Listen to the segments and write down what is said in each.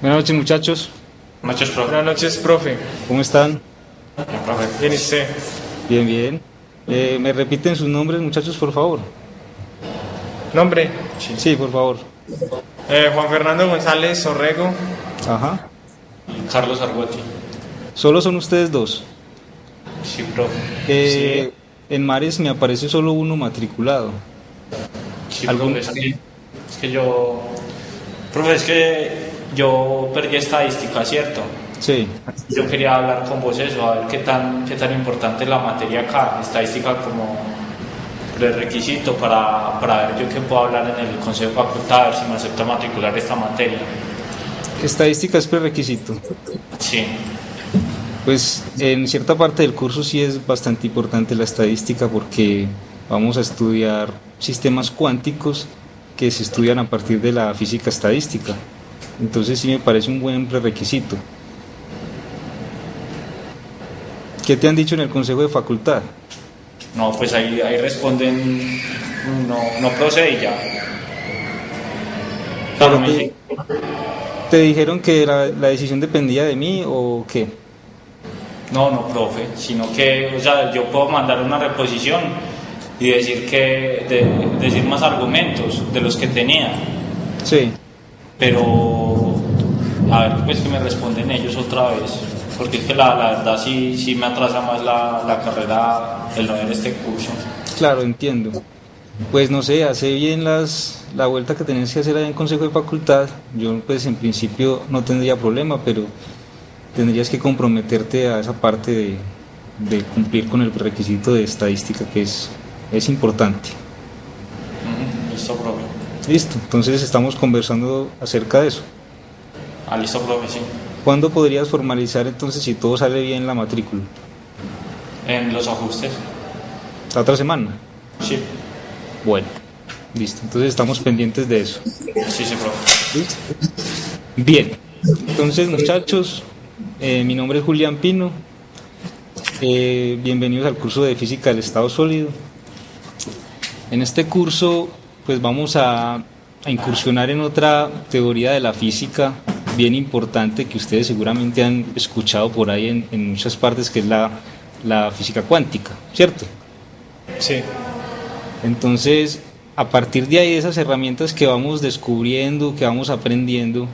Buenas noches, muchachos. Muchos profe. Buenas noches, profe. ¿Cómo están? Bien, profe. Bien, ¿y usted? Bien, bien. ¿Me repiten sus nombres, muchachos, por favor? ¿Nombre? Sí, por favor. Juan Fernando González Orrego. Ajá. Y Carlos Argotti. ¿Solo son ustedes dos? Sí, profe. Eh, En Mares me aparece solo uno matriculado. Sí, ¿Algún- profe. Es que yo perdí estadística, ¿cierto? Sí. Yo quería hablar con vos eso, a ver qué tan importante es la materia acá, estadística como prerequisito para ver yo qué puedo hablar en el consejo de facultad, a ver si me acepta matricular esta materia. Estadística es prerequisito. Sí, Pues en cierta parte del curso sí es bastante importante la estadística porque vamos a estudiar sistemas cuánticos que se estudian a partir de la física estadística. Entonces sí me parece un buen prerequisito. ¿Qué te han dicho en el consejo de facultad? no, pues ahí responden, no procede y ya. Claro, Pero ¿te dijeron que la decisión dependía de mí o qué? no, profe, sino que, o sea, yo puedo mandar una reposición y decir más argumentos de los que tenía, Sí. pero a ver, pues que me responden ellos otra vez, porque es que la verdad sí me atrasa más la carrera el no ver este curso. Claro, entiendo. Pues no sé, hace bien la vuelta que tenés que hacer allá en consejo de facultad. Yo pues en principio no tendría problema, pero tendrías que comprometerte a esa parte de cumplir con el requisito de estadística que es importante. Listo, profe. Listo, entonces estamos conversando acerca de eso. Listo, profe, sí. ¿Cuándo podrías formalizar entonces si todo sale bien la matrícula? En los ajustes. ¿La otra semana? Sí, Bueno, listo, entonces estamos pendientes de eso. sí, profe. ¿Listo? Bien, entonces muchachos, mi nombre es Julián Pino, bienvenidos al curso de Física del Estado Sólido. En este curso pues vamos a incursionar en otra teoría de la física bien importante que ustedes seguramente han escuchado por ahí en muchas partes, que es la física cuántica, ¿cierto? Sí. Entonces, a partir de ahí, de esas herramientas que vamos descubriendo, que vamos aprendiendo,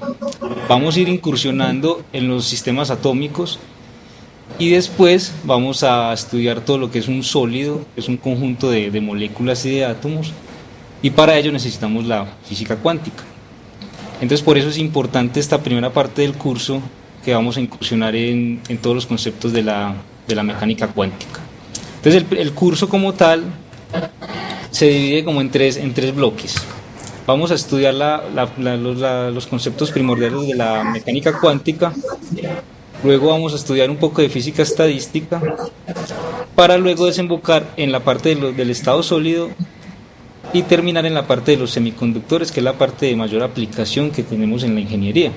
vamos a ir incursionando en los sistemas atómicos y después vamos a estudiar todo lo que es un sólido, que es un conjunto de moléculas y de átomos, y para ello necesitamos la física cuántica. Entonces, por eso es importante esta primera parte del curso, que vamos a incursionar en todos los conceptos de la mecánica cuántica. Entonces, el curso como tal se divide como en tres bloques. Vamos a estudiar los conceptos primordiales de la mecánica cuántica, luego vamos a estudiar un poco de física estadística, para luego desembocar en la parte del estado sólido y terminar en la parte de los semiconductores, que es la parte de mayor aplicación que tenemos en la ingeniería.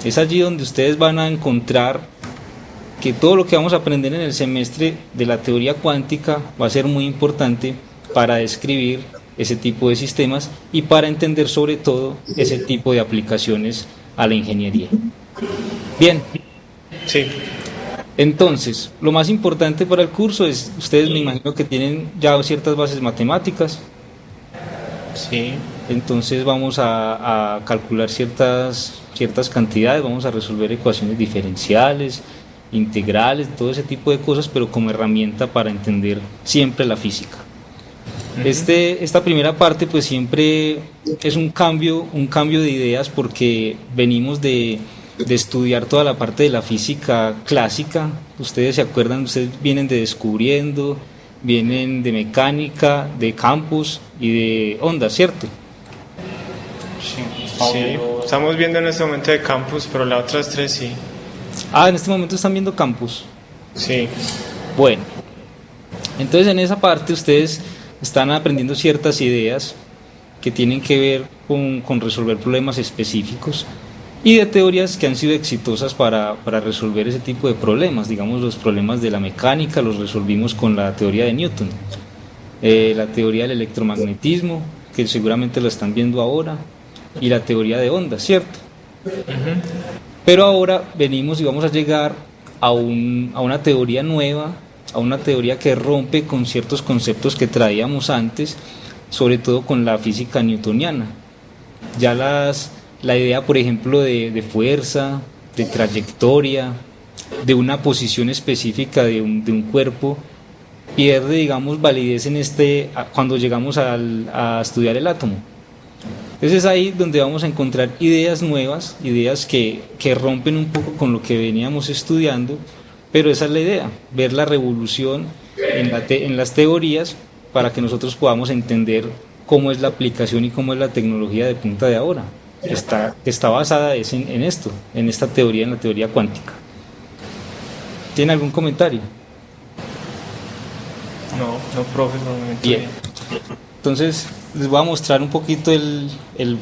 Es allí donde ustedes van a encontrar que todo lo que vamos a aprender en el semestre de la teoría cuántica va a ser muy importante para describir ese tipo de sistemas y para entender sobre todo ese tipo de aplicaciones a la ingeniería. Bien, Sí. entonces, lo más importante para el curso es, ustedes me imagino que tienen ya ciertas bases matemáticas, Sí. entonces vamos a calcular ciertas cantidades, vamos a resolver ecuaciones diferenciales, integrales, todo ese tipo de cosas, pero como herramienta para entender siempre la física. Esta primera parte pues siempre es un cambio de ideas porque venimos de estudiar toda la parte de la física clásica. Ustedes se acuerdan, ustedes vienen de descubriendo, vienen de mecánica, de campos y de ondas, ¿cierto? Sí, Sí. Estamos viendo en este momento de campus, pero las otras tres sí. En este momento están viendo campos. Sí. Bueno, entonces en esa parte ustedes están aprendiendo ciertas ideas que tienen que ver con resolver problemas específicos y de teorías que han sido exitosas para resolver ese tipo de problemas. Digamos, los problemas de la mecánica los resolvimos con la teoría de Newton, la teoría del electromagnetismo, que seguramente lo están viendo ahora, y la teoría de ondas, ¿cierto? Pero ahora venimos y vamos a llegar a una teoría nueva, a una teoría que rompe con ciertos conceptos que traíamos antes, sobre todo con la física newtoniana. Ya la idea, por ejemplo, de fuerza, de trayectoria, de una posición específica de un cuerpo, pierde, digamos, validez en cuando llegamos a estudiar el átomo. Entonces es ahí donde vamos a encontrar ideas nuevas, ideas que rompen un poco con lo que veníamos estudiando, pero esa es la idea, ver la revolución en las teorías para que nosotros podamos entender cómo es la aplicación y cómo es la tecnología de punta de ahora. Está basada en esto, en esta teoría, en la teoría cuántica. ¿Tiene algún comentario? No, profe, por el momento Bien. Entonces les voy a mostrar un poquito el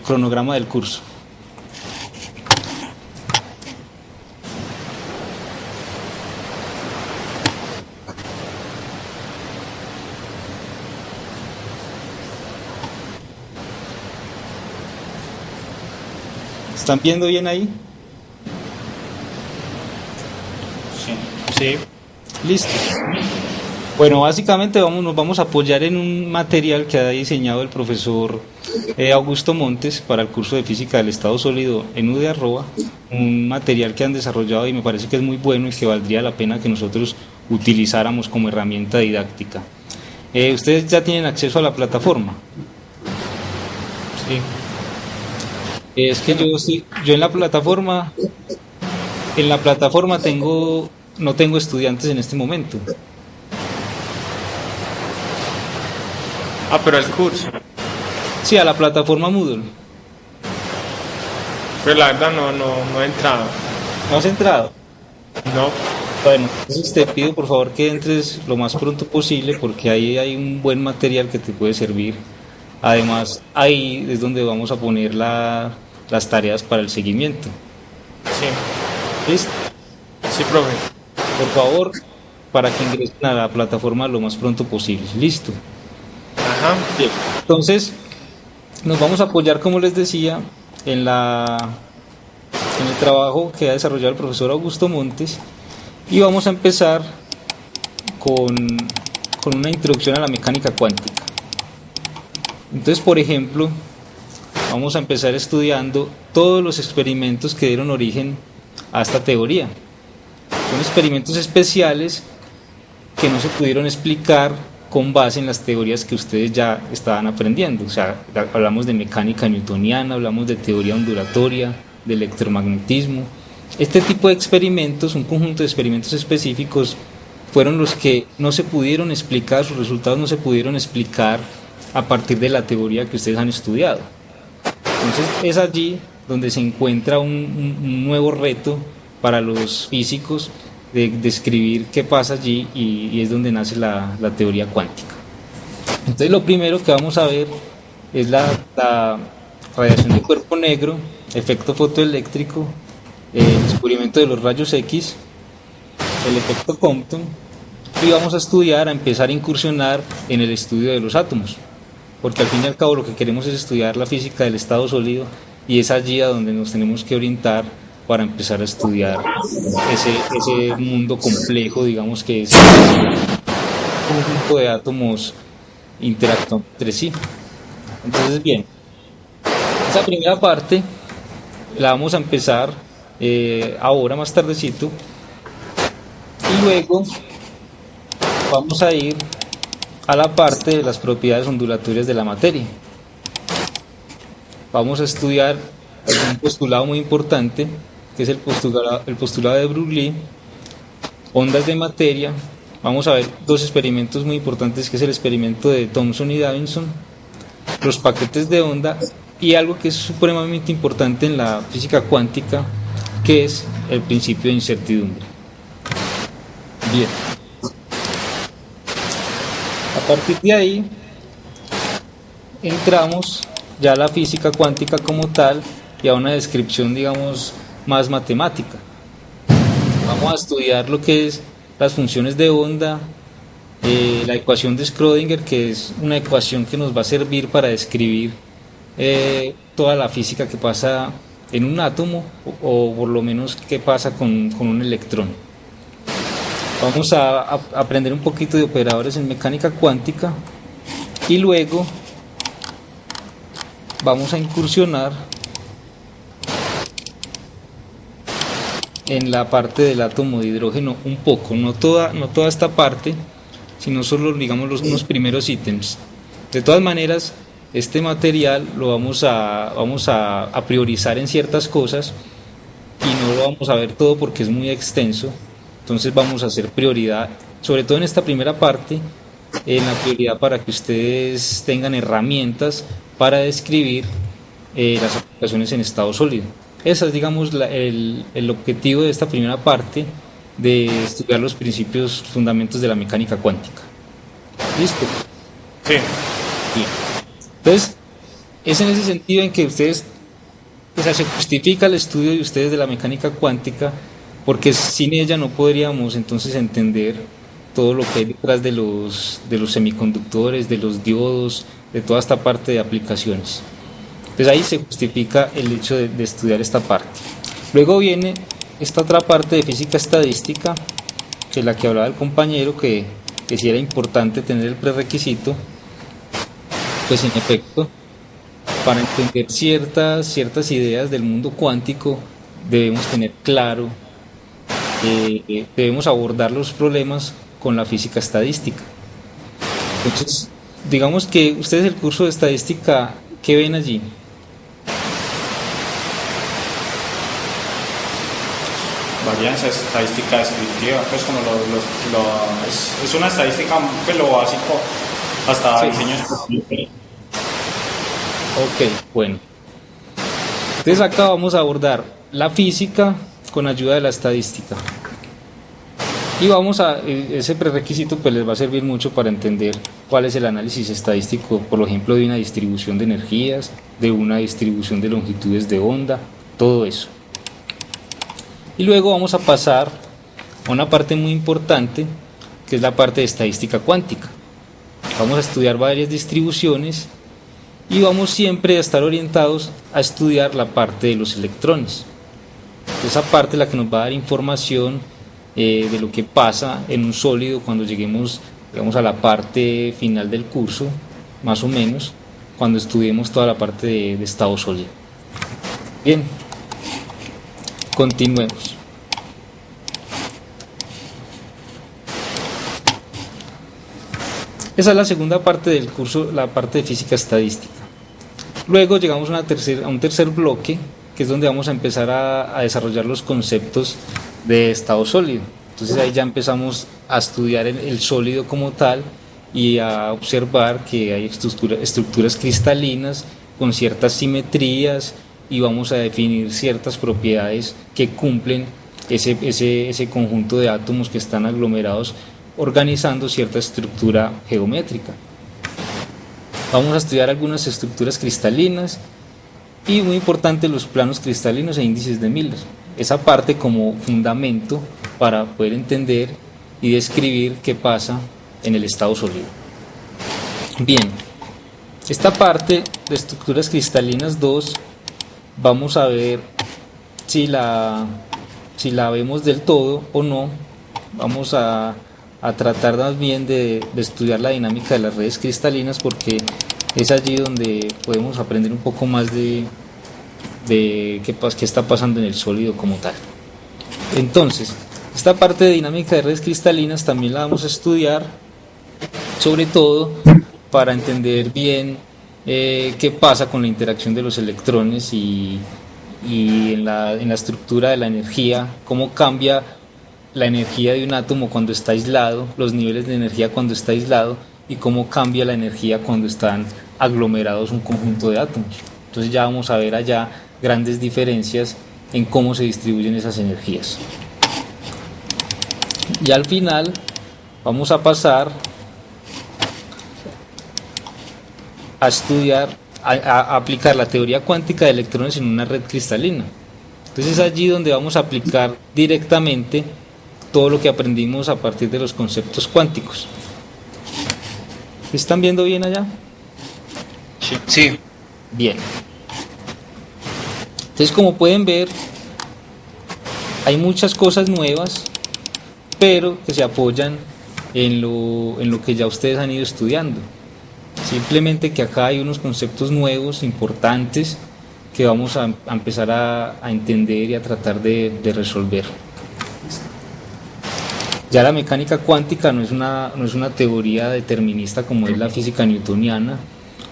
cronograma del curso. ¿Están viendo bien ahí? Sí. Listo. Bueno, básicamente nos vamos a apoyar en un material que ha diseñado el profesor Augusto Montes para el curso de física del estado sólido en UD Arroba, un material que han desarrollado y me parece que es muy bueno y que valdría la pena que nosotros utilizáramos como herramienta didáctica. Ustedes ya tienen acceso a la plataforma. sí. Es que yo en la plataforma no tengo estudiantes en este momento. Pero el curso. Sí, a la plataforma Moodle. Pero la verdad no he entrado. ¿No has entrado? No. Bueno, entonces te pido por favor que entres lo más pronto posible porque ahí hay un buen material que te puede servir. Además, ahí es donde vamos a poner las tareas para el seguimiento. Sí. ¿Listo? Sí, profe. Por favor, para que ingresen a la plataforma lo más pronto posible. ¿Listo? Ajá. Bien. Entonces, nos vamos a apoyar, como les decía, en el trabajo que ha desarrollado el profesor Augusto Montes y vamos a empezar con una introducción a la mecánica cuántica. Entonces, por ejemplo, vamos a empezar estudiando todos los experimentos que dieron origen a esta teoría. Son experimentos especiales que no se pudieron explicar con base en las teorías que ustedes ya estaban aprendiendo. O sea, hablamos de mecánica newtoniana, hablamos de teoría ondulatoria, de electromagnetismo. Este tipo de experimentos, un conjunto de experimentos específicos, fueron los que no se pudieron explicar, sus resultados no se pudieron explicar a partir de la teoría que ustedes han estudiado. Entonces es allí donde se encuentra un nuevo reto para los físicos de describir qué pasa allí y es donde nace la teoría cuántica. Entonces lo primero que vamos a ver es la radiación de cuerpo negro, efecto fotoeléctrico, el descubrimiento de los rayos X, el efecto Compton, y vamos a estudiar, a empezar a incursionar en el estudio de los átomos, porque al fin y al cabo lo que queremos es estudiar la física del estado sólido y es allí a donde nos tenemos que orientar para empezar a estudiar ese mundo complejo, digamos que es un grupo de átomos interactúan entre sí. Entonces, bien, esa primera parte la vamos a empezar ahora más tardecito y luego vamos a ir a la parte de las propiedades ondulatorias de la materia. Vamos a estudiar un postulado muy importante que es el postulado de Broglie, ondas de materia. Vamos a ver dos experimentos muy importantes que es el experimento de Thomson y Davidson, los paquetes de onda y algo que es supremamente importante en la física cuántica que es el principio de incertidumbre. Bien, a partir de ahí entramos ya a la física cuántica como tal y a una descripción, digamos, más matemática. Vamos a estudiar lo que es las funciones de onda, la ecuación de Schrödinger, que es una ecuación que nos va a servir para describir toda la física que pasa en un átomo o por lo menos qué pasa con un electrón. Vamos a aprender un poquito de operadores en mecánica cuántica y luego vamos a incursionar en la parte del átomo de hidrógeno un poco, no toda esta parte, sino solo digamos unos primeros ítems. De todas maneras, este material lo vamos a priorizar en ciertas cosas y no lo vamos a ver todo porque es muy extenso. Entonces vamos a hacer prioridad, sobre todo en esta primera parte, en la prioridad para que ustedes tengan herramientas para describir las aplicaciones en estado sólido. Ese es, digamos, el objetivo de esta primera parte de estudiar los principios fundamentos de la mecánica cuántica. ¿Listo? Sí. Bien. Entonces, es en ese sentido en que ustedes, o sea, se justifica el estudio de ustedes de la mecánica cuántica, porque sin ella no podríamos entonces entender todo lo que hay detrás de los semiconductores, de los diodos, de toda esta parte de aplicaciones. Entonces ahí se justifica el hecho de estudiar esta parte. Luego viene esta otra parte de física estadística, que es la que hablaba el compañero, que sí era importante tener el prerequisito. Pues en efecto, para entender ciertas ideas del mundo cuántico, debemos tener claro, debemos abordar los problemas con la física estadística. Entonces, digamos que ustedes el curso de estadística, ¿qué ven allí? Varianza estadística descriptiva, pues como es una estadística, pues lo básico hasta Sí. diseño específico. Ok, bueno. Entonces acá vamos a abordar la física con ayuda de la estadística. Y ese prerequisito pues les va a servir mucho para entender cuál es el análisis estadístico, por ejemplo, de una distribución de energías, de una distribución de longitudes de onda, todo eso. Y luego vamos a pasar a una parte muy importante, que es la parte de estadística cuántica. Vamos a estudiar varias distribuciones y vamos siempre a estar orientados a estudiar la parte de los electrones. Esa parte es la que nos va a dar información de lo que pasa en un sólido cuando lleguemos, digamos, a la parte final del curso, más o menos, cuando estudiemos toda la parte de estado sólido. Bien, continuemos. Esa es la segunda parte del curso, la parte de física estadística. Luego llegamos a un tercer bloque, que es donde vamos a empezar a desarrollar los conceptos de estado sólido. Entonces ahí ya empezamos a estudiar el sólido como tal y a observar que hay estructuras cristalinas con ciertas simetrías y vamos a definir ciertas propiedades que cumplen ese conjunto de átomos que están aglomerados organizando cierta estructura geométrica. Vamos a estudiar algunas estructuras cristalinas y muy importante los planos cristalinos e índices de Miller. Esa parte como fundamento para poder entender y describir qué pasa en el estado sólido. Bien, esta parte de estructuras cristalinas 2 vamos a ver si la vemos del todo o no. Vamos a tratar más bien de estudiar la dinámica de las redes cristalinas, porque es allí donde podemos aprender un poco más de qué está pasando en el sólido como tal. Entonces, esta parte de dinámica de redes cristalinas también la vamos a estudiar, sobre todo para entender bien qué pasa con la interacción de los electrones y en la estructura de la energía, cómo cambia la energía de un átomo cuando está aislado, los niveles de energía cuando está aislado y cómo cambia la energía cuando están aglomerados un conjunto de átomos. Entonces ya vamos a ver allá grandes diferencias en cómo se distribuyen esas energías. Y al final vamos a pasar a estudiar, a aplicar la teoría cuántica de electrones en una red cristalina. Entonces es allí donde vamos a aplicar directamente todo lo que aprendimos a partir de los conceptos cuánticos. ¿Están viendo bien allá? Sí. Bien. Entonces, como pueden ver, hay muchas cosas nuevas, pero que se apoyan en lo que ya ustedes han ido estudiando. Simplemente que acá hay unos conceptos nuevos, importantes, que vamos a empezar a entender y a tratar de resolver. Ya la mecánica cuántica no es una teoría determinista como es la física newtoniana,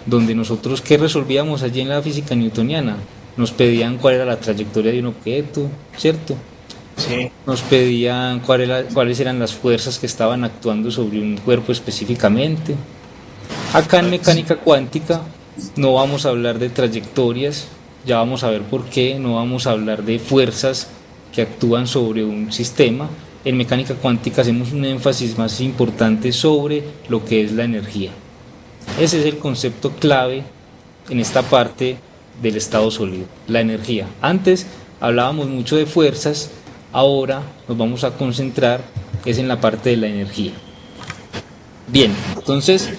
donde nosotros, ¿qué resolvíamos allí en la física newtoniana? Nos pedían cuál era la trayectoria de un objeto, ¿cierto? Sí. Nos pedían cuáles eran las fuerzas que estaban actuando sobre un cuerpo específicamente. Acá en mecánica cuántica no vamos a hablar de trayectorias, ya vamos a ver por qué, no vamos a hablar de fuerzas que actúan sobre un sistema. En mecánica cuántica hacemos un énfasis más importante sobre lo que es la energía. Ese es el concepto clave en esta parte del estado sólido, la energía. Antes hablábamos mucho de fuerzas, ahora nos vamos a concentrar es en la parte de la energía. Bien, entonces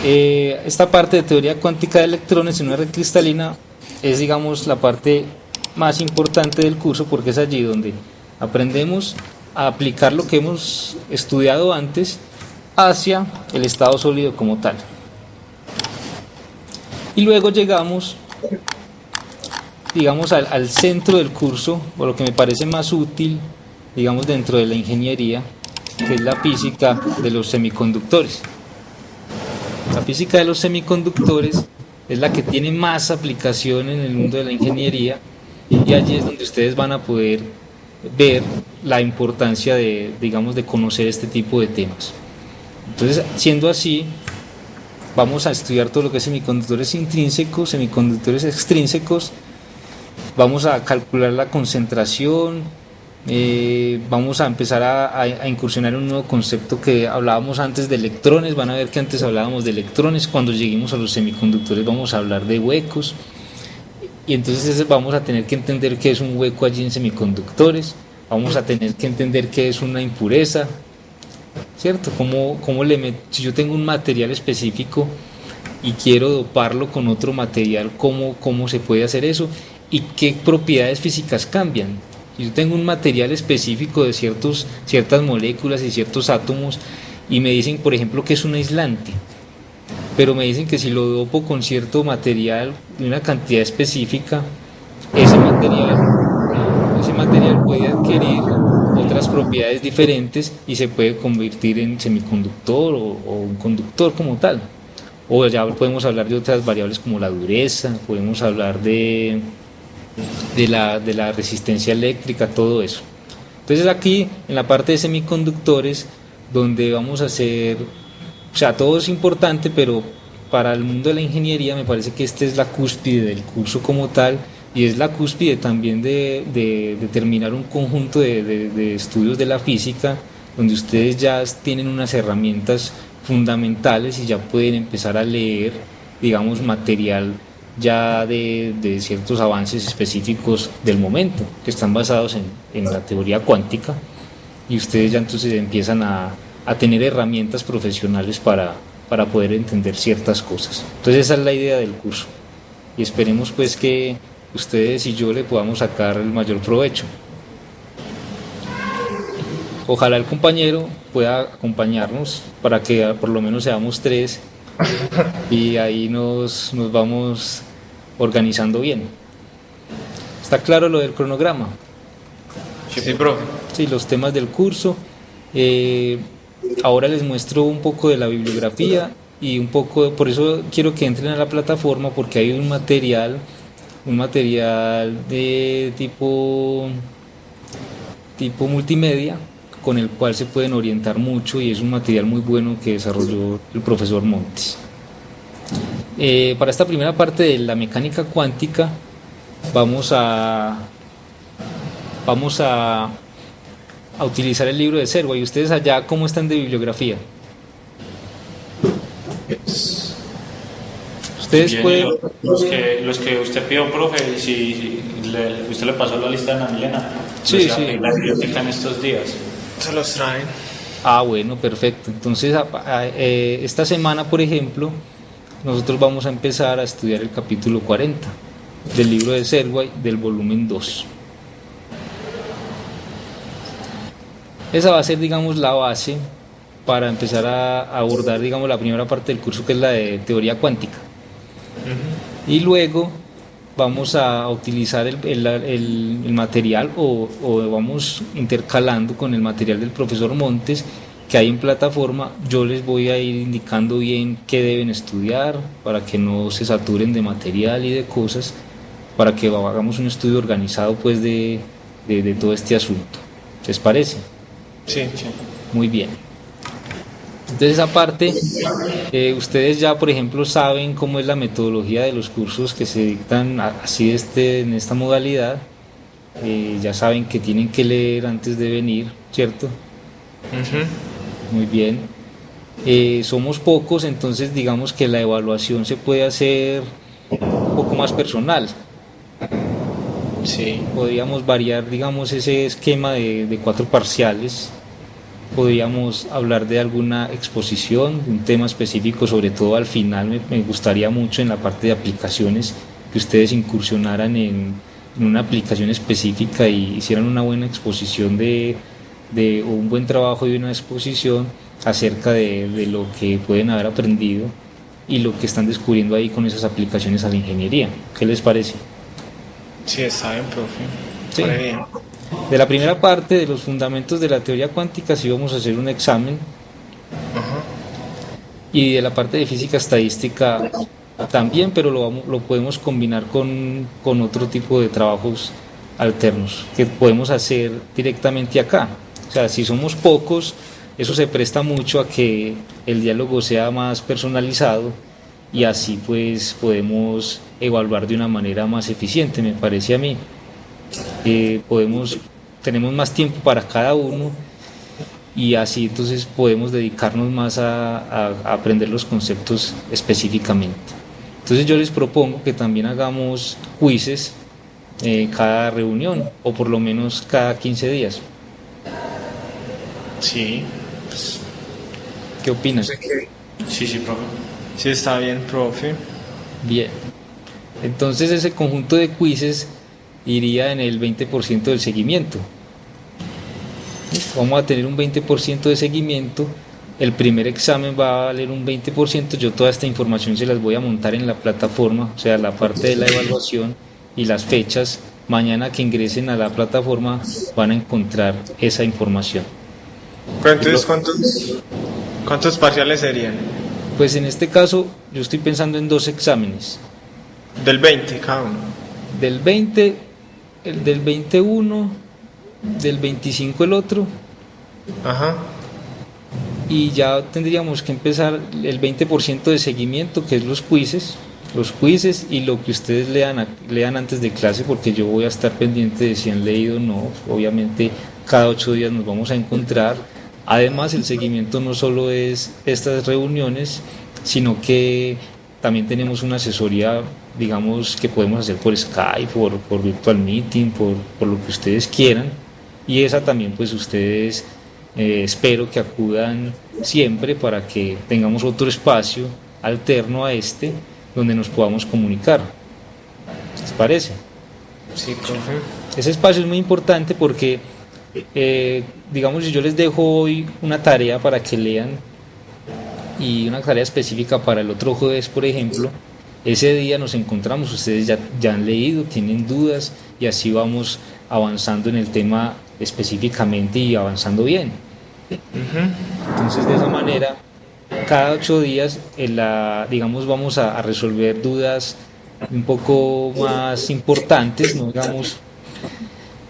esta parte de teoría cuántica de electrones en una red cristalina es, digamos, la parte más importante del curso, porque es allí donde aprendemos a aplicar lo que hemos estudiado antes hacia el estado sólido como tal. Y luego llegamos, digamos, al centro del curso, o lo que me parece más útil, digamos, dentro de la ingeniería, que es la física de los semiconductores. La física de los semiconductores es la que tiene más aplicación en el mundo de la ingeniería, y allí es donde ustedes van a poder ver la importancia de, digamos, de conocer este tipo de temas. Entonces, siendo así, vamos a estudiar todo lo que es semiconductores intrínsecos, semiconductores extrínsecos, vamos a calcular la concentración, vamos a empezar a incursionar en un nuevo concepto que hablábamos antes de electrones. Van a ver que antes hablábamos de electrones, cuando lleguemos a los semiconductores vamos a hablar de huecos, y entonces vamos a tener que entender qué es un hueco allí en semiconductores, vamos a tener que entender qué es una impureza, ¿cierto? Si yo tengo un material específico y quiero doparlo con otro material, ¿cómo se puede hacer eso? ¿Y qué propiedades físicas cambian? Si yo tengo un material específico de ciertas moléculas y ciertos átomos, y me dicen, por ejemplo, que es un aislante, pero me dicen que si lo dopo con cierto material de una cantidad específica, ese material puede adquirir otras propiedades diferentes y se puede convertir en semiconductor o un conductor como tal. O ya podemos hablar de otras variables como la dureza, podemos hablar de la resistencia eléctrica, todo eso. Entonces aquí en la parte de semiconductores, donde vamos a hacer, o sea, todo es importante, pero para el mundo de la ingeniería me parece que esta es la cúspide del curso como tal, y es la cúspide también de terminar un conjunto de estudios de la física, donde ustedes ya tienen unas herramientas fundamentales y ya pueden empezar a leer, digamos, material ya de ciertos avances específicos del momento, que están basados en la teoría cuántica, y ustedes ya entonces empiezan a tener herramientas profesionales para poder entender ciertas cosas. Entonces esa es la idea del curso, y esperemos pues que ustedes y yo le podamos sacar el mayor provecho. Ojalá el compañero pueda acompañarnos para que por lo menos seamos 3 y ahí nos vamos organizando bien. ¿Está claro lo del cronograma? Sí, profe. Sí, los temas del curso. Ahora les muestro un poco de la bibliografía y un poco, por eso quiero que entren a la plataforma, porque hay un material de tipo multimedia con el cual se pueden orientar mucho, y es un material muy bueno que desarrolló el profesor Montes. Para esta primera parte de la mecánica cuántica vamos a utilizar el libro de Serwa. ¿Y ustedes allá cómo están de bibliografía? Ustedes bien, pueden... los que usted pidió, profe, si usted le pasó la lista a Ana Milena, sí, la biblioteca en estos días. Se los traen. Bueno, perfecto. Entonces, esta semana, por ejemplo, nosotros vamos a empezar a estudiar el capítulo 40. del libro de Selway del volumen 2. Esa va a ser, digamos, la base para empezar a abordar, digamos, la primera parte del curso, que es la de teoría cuántica. Y luego vamos a utilizar el material o vamos intercalando con el material del profesor Montes que hay en plataforma. Yo les voy a ir indicando bien qué deben estudiar para que no se saturen de material y de cosas, para que hagamos un estudio organizado pues de todo este asunto. ¿Les parece? Sí. Muy bien. Entonces, aparte, ustedes ya, por ejemplo, saben cómo es la metodología de los cursos que se dictan así en esta modalidad. Ya saben que tienen que leer antes de venir, ¿cierto? Muy bien. Somos pocos, entonces digamos que la evaluación se puede hacer un poco más personal. Sí. Podríamos variar, digamos, ese esquema de 4 parciales. Podríamos hablar de alguna exposición, de un tema específico, sobre todo al final me gustaría mucho en la parte de aplicaciones que ustedes incursionaran en una aplicación específica y hicieran una buena exposición o un buen trabajo de una exposición acerca de lo que pueden haber aprendido y lo que están descubriendo ahí con esas aplicaciones a la ingeniería. ¿Qué les parece? Sí, está bien, profe. Sí. Muy bien. De la primera parte de los fundamentos de la teoría cuántica sí vamos a hacer un examen. Y de la parte de física estadística también, pero lo podemos combinar con otro tipo de trabajos alternos que podemos hacer directamente acá. O sea, si somos pocos, eso se presta mucho a que el diálogo sea más personalizado y así pues podemos evaluar de una manera más eficiente, me parece a mí. Tenemos más tiempo para cada uno y así entonces podemos dedicarnos más a aprender los conceptos específicamente. Entonces yo les propongo que también hagamos quizzes cada reunión o por lo menos cada 15 días. Sí. ¿Qué opinan? Sí, profe. Sí, está bien, profe. Bien. Entonces ese conjunto de quizzes iría en el 20% del seguimiento. Vamos a tener un 20% de seguimiento. El primer examen va a valer un 20%. Yo toda esta información se las voy a montar en la plataforma, o sea, la parte de la evaluación y las fechas. Mañana que ingresen a la plataforma van a encontrar esa información. Pero entonces, ¿cuántos parciales serían? Pues en este caso yo estoy pensando en 2 exámenes. Del 20 cada uno. Del 20, el del 21, del 25 el otro. Ajá. Y ya tendríamos que empezar el 20% de seguimiento, que es los quizzes y lo que ustedes lean antes de clase, porque yo voy a estar pendiente de si han leído o no. Obviamente cada 8 días nos vamos a encontrar. Además, el seguimiento no solo es estas reuniones, sino que también tenemos una asesoría, digamos, que podemos hacer por Skype, por Virtual Meeting, por lo que ustedes quieran. Y esa también, pues ustedes espero que acudan siempre para que tengamos otro espacio alterno a este donde nos podamos comunicar. ¿Les parece? Sí, profe. Ese espacio es muy importante porque, digamos, si yo les dejo hoy una tarea para que lean y una tarea específica para el otro jueves, por ejemplo, ese día nos encontramos, ustedes ya han leído, tienen dudas y así vamos avanzando en el tema específicamente y avanzando bien. Entonces, de esa manera, cada 8 días, digamos, vamos a resolver dudas un poco más importantes, ¿no?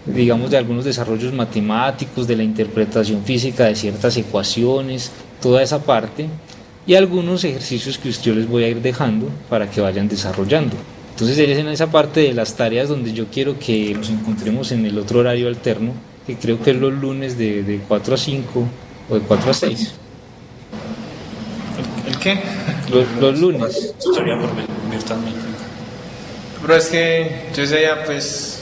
digamos de algunos desarrollos matemáticos, de la interpretación física de ciertas ecuaciones, toda esa parte, y algunos ejercicios que yo les voy a ir dejando para que vayan desarrollando. Entonces es en esa parte de las tareas donde yo quiero que nos encontremos en el otro horario alterno, que creo que es los lunes de 4 a 5 o de 4 a 6. ¿El qué? Los lunes. Estaría por Virtual Meeting. Pero es que yo ese día, pues,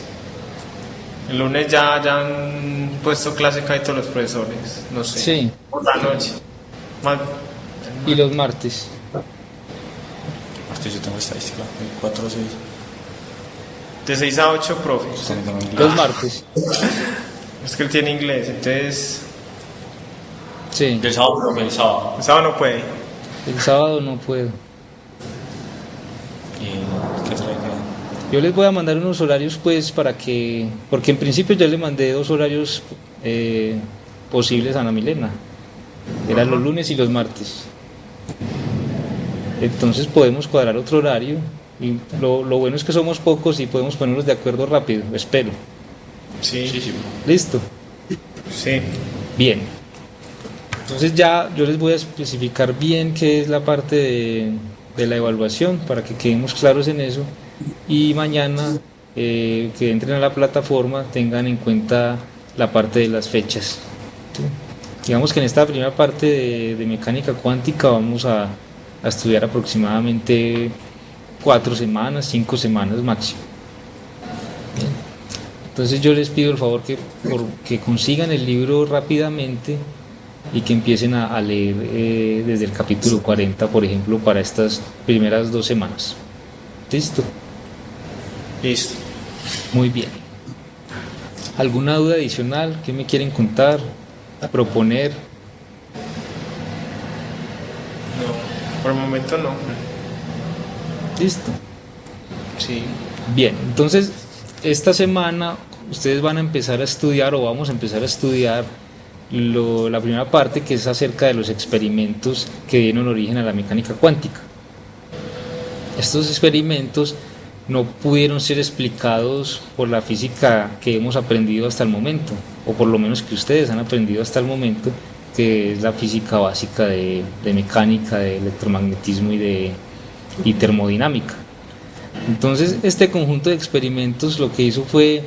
el lunes ya han puesto clase casi todos los profesores, no sé. Sí. Por la noche. Y los martes. Yo tengo estadística, 4 o 6. De 6 a 8, profe. Los martes. Es que él tiene inglés, entonces Sí. El sábado, profe, el sábado. el sábado no puede. El sábado no puedo. ¿Y qué trae que? Yo les voy a mandar unos horarios pues para que, porque en principio yo le mandé 2 horarios posibles a Ana Milena. Eran los lunes y los martes. Entonces podemos cuadrar otro horario y lo bueno es que somos pocos y podemos ponernos de acuerdo rápido, espero. Sí, Sí, sí. ¿Listo? sí. Bien. Entonces ya yo les voy a especificar bien qué es la parte de la evaluación para que quedemos claros en eso y mañana que entren a la plataforma tengan en cuenta la parte de las fechas. ¿Sí? Digamos que en esta primera parte de mecánica cuántica vamos a estudiar aproximadamente 4 semanas, 5 semanas máximo. Bien. Entonces yo les pido el favor que consigan el libro rápidamente y que empiecen a leer desde el capítulo 40, por ejemplo, para estas primeras 2 semanas. ¿Listo? Listo. Muy bien. ¿Alguna duda adicional? ¿Qué me quieren contar? ¿Proponer? No, por el momento no. ¿Listo? Sí. Bien, entonces esta semana ustedes van a empezar a estudiar o vamos a empezar a estudiar la primera parte, que es acerca de los experimentos que dieron origen a la mecánica cuántica. Estos experimentos no pudieron ser explicados por la física que hemos aprendido hasta el momento, o por lo menos que ustedes han aprendido hasta el momento, que es la física básica de mecánica, de electromagnetismo y termodinámica. Entonces este conjunto de experimentos lo que hizo fue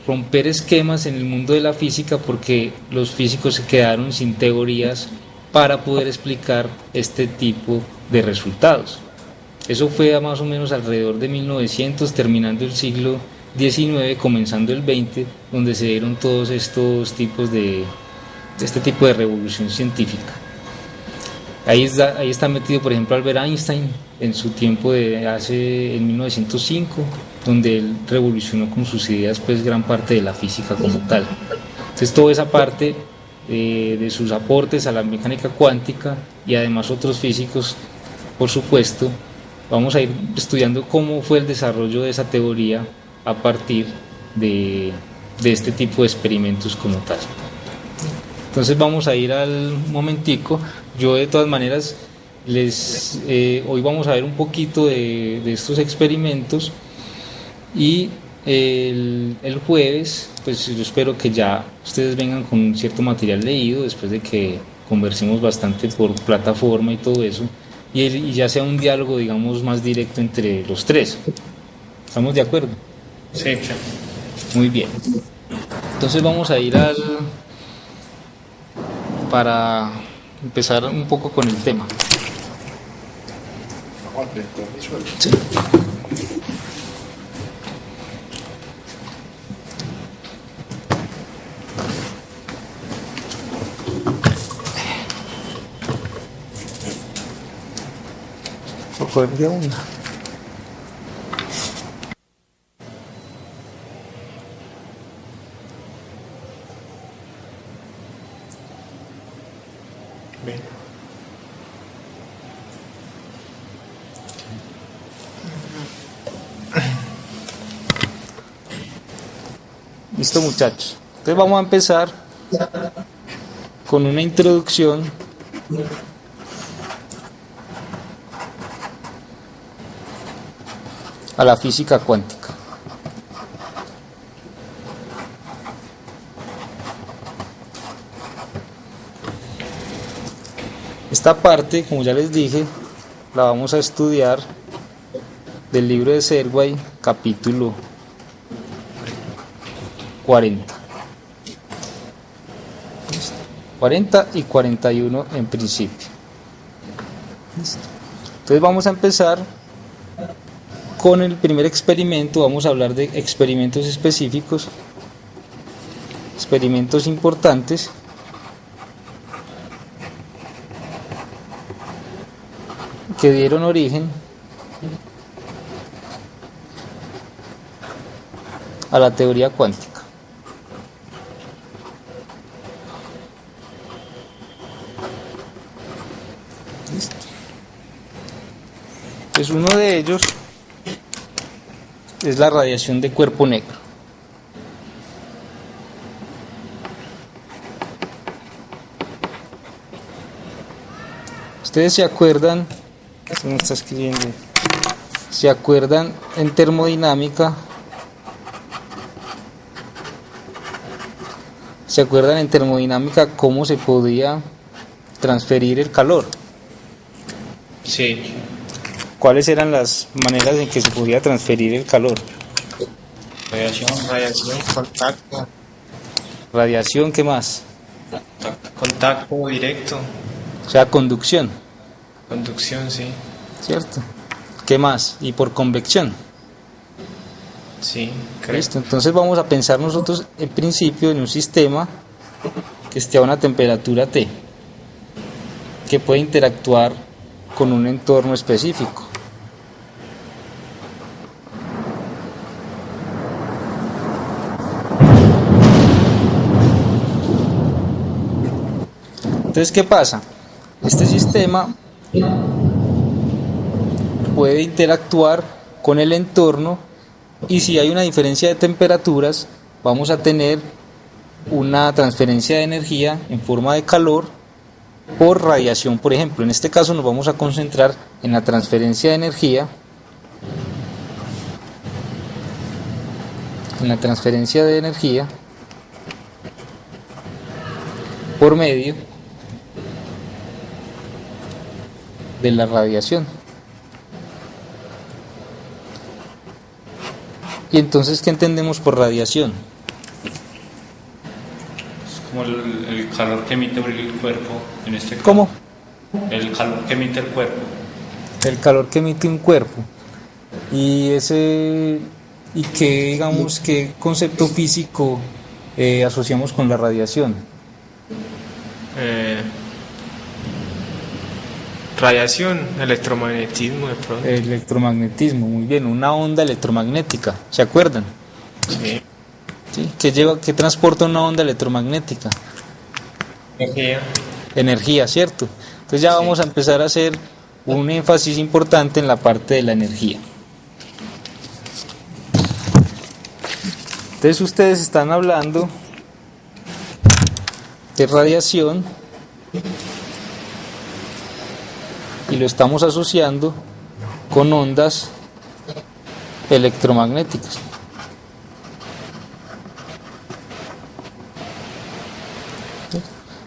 romper esquemas en el mundo de la física, porque los físicos se quedaron sin teorías para poder explicar este tipo de resultados. Eso fue a más o menos alrededor de 1900, terminando el siglo XIX, comenzando el XX, donde se dieron todos estos tipos de este tipo de revolución científica. Ahí está metido, por ejemplo, Albert Einstein en su tiempo en 1905, donde él revolucionó con sus ideas pues gran parte de la física como tal. Entonces toda esa parte de sus aportes a la mecánica cuántica y además otros físicos, por supuesto, vamos a ir estudiando cómo fue el desarrollo de esa teoría a partir de este tipo de experimentos como tal. Entonces vamos a ir al momentico. Yo de todas maneras hoy vamos a ver un poquito de estos experimentos y el jueves pues yo espero que ya ustedes vengan con un cierto material leído después de que conversemos bastante por plataforma y todo eso y ya sea un diálogo digamos más directo entre los tres. ¿Estamos de acuerdo? Sí. Muy bien. Entonces vamos a ir para empezar un poco con el tema. Sí. Poco de una. Bien. Listo, muchachos. Entonces vamos a empezar con una introducción a la física cuántica. Esta parte, como ya les dije, la vamos a estudiar del libro de Serway, capítulo 40. 40 y 41 en principio. ¿Listo? Entonces vamos a empezar con el primer experimento. Vamos a hablar de experimentos específicos, experimentos importantes que dieron origen a la teoría cuántica. Listo. Pues uno de ellos es la radiación de cuerpo negro. Ustedes se acuerdan, ¿cómo está escribiendo? ¿Se acuerdan en termodinámica? ¿Se acuerdan en termodinámica cómo se podía transferir el calor? Sí. ¿Cuáles eran las maneras en que se podía transferir el calor? Radiación, contacto. Radiación, ¿qué más? Contacto directo. O sea, conducción, Conducción, sí. ¿cierto? ¿Qué más? Y por convección. Sí, creo. Listo, entonces vamos a pensar nosotros en principio en un sistema que esté a una temperatura T, que puede interactuar con un entorno específico. Entonces, ¿qué pasa? Este sistema puede interactuar con el entorno y si hay una diferencia de temperaturas, vamos a tener una transferencia de energía en forma de calor por radiación, por ejemplo. En este caso nos vamos a concentrar en la transferencia de energía, por medio de la radiación. Y entonces, ¿qué entendemos por radiación? Es como el calor que emite el cuerpo en este caso. ¿Cómo? El calor que emite el cuerpo. El calor que emite un cuerpo. Y qué, digamos, qué concepto físico asociamos con la radiación. Radiación, electromagnetismo de pronto. Electromagnetismo, muy bien, una onda electromagnética, ¿se acuerdan? Sí. ¿Sí? ¿Qué transporta una onda electromagnética? Energía. Energía, ¿cierto? Entonces ya vamos a empezar a hacer un énfasis importante en la parte de la energía. Entonces ustedes están hablando de radiación y lo estamos asociando con ondas electromagnéticas.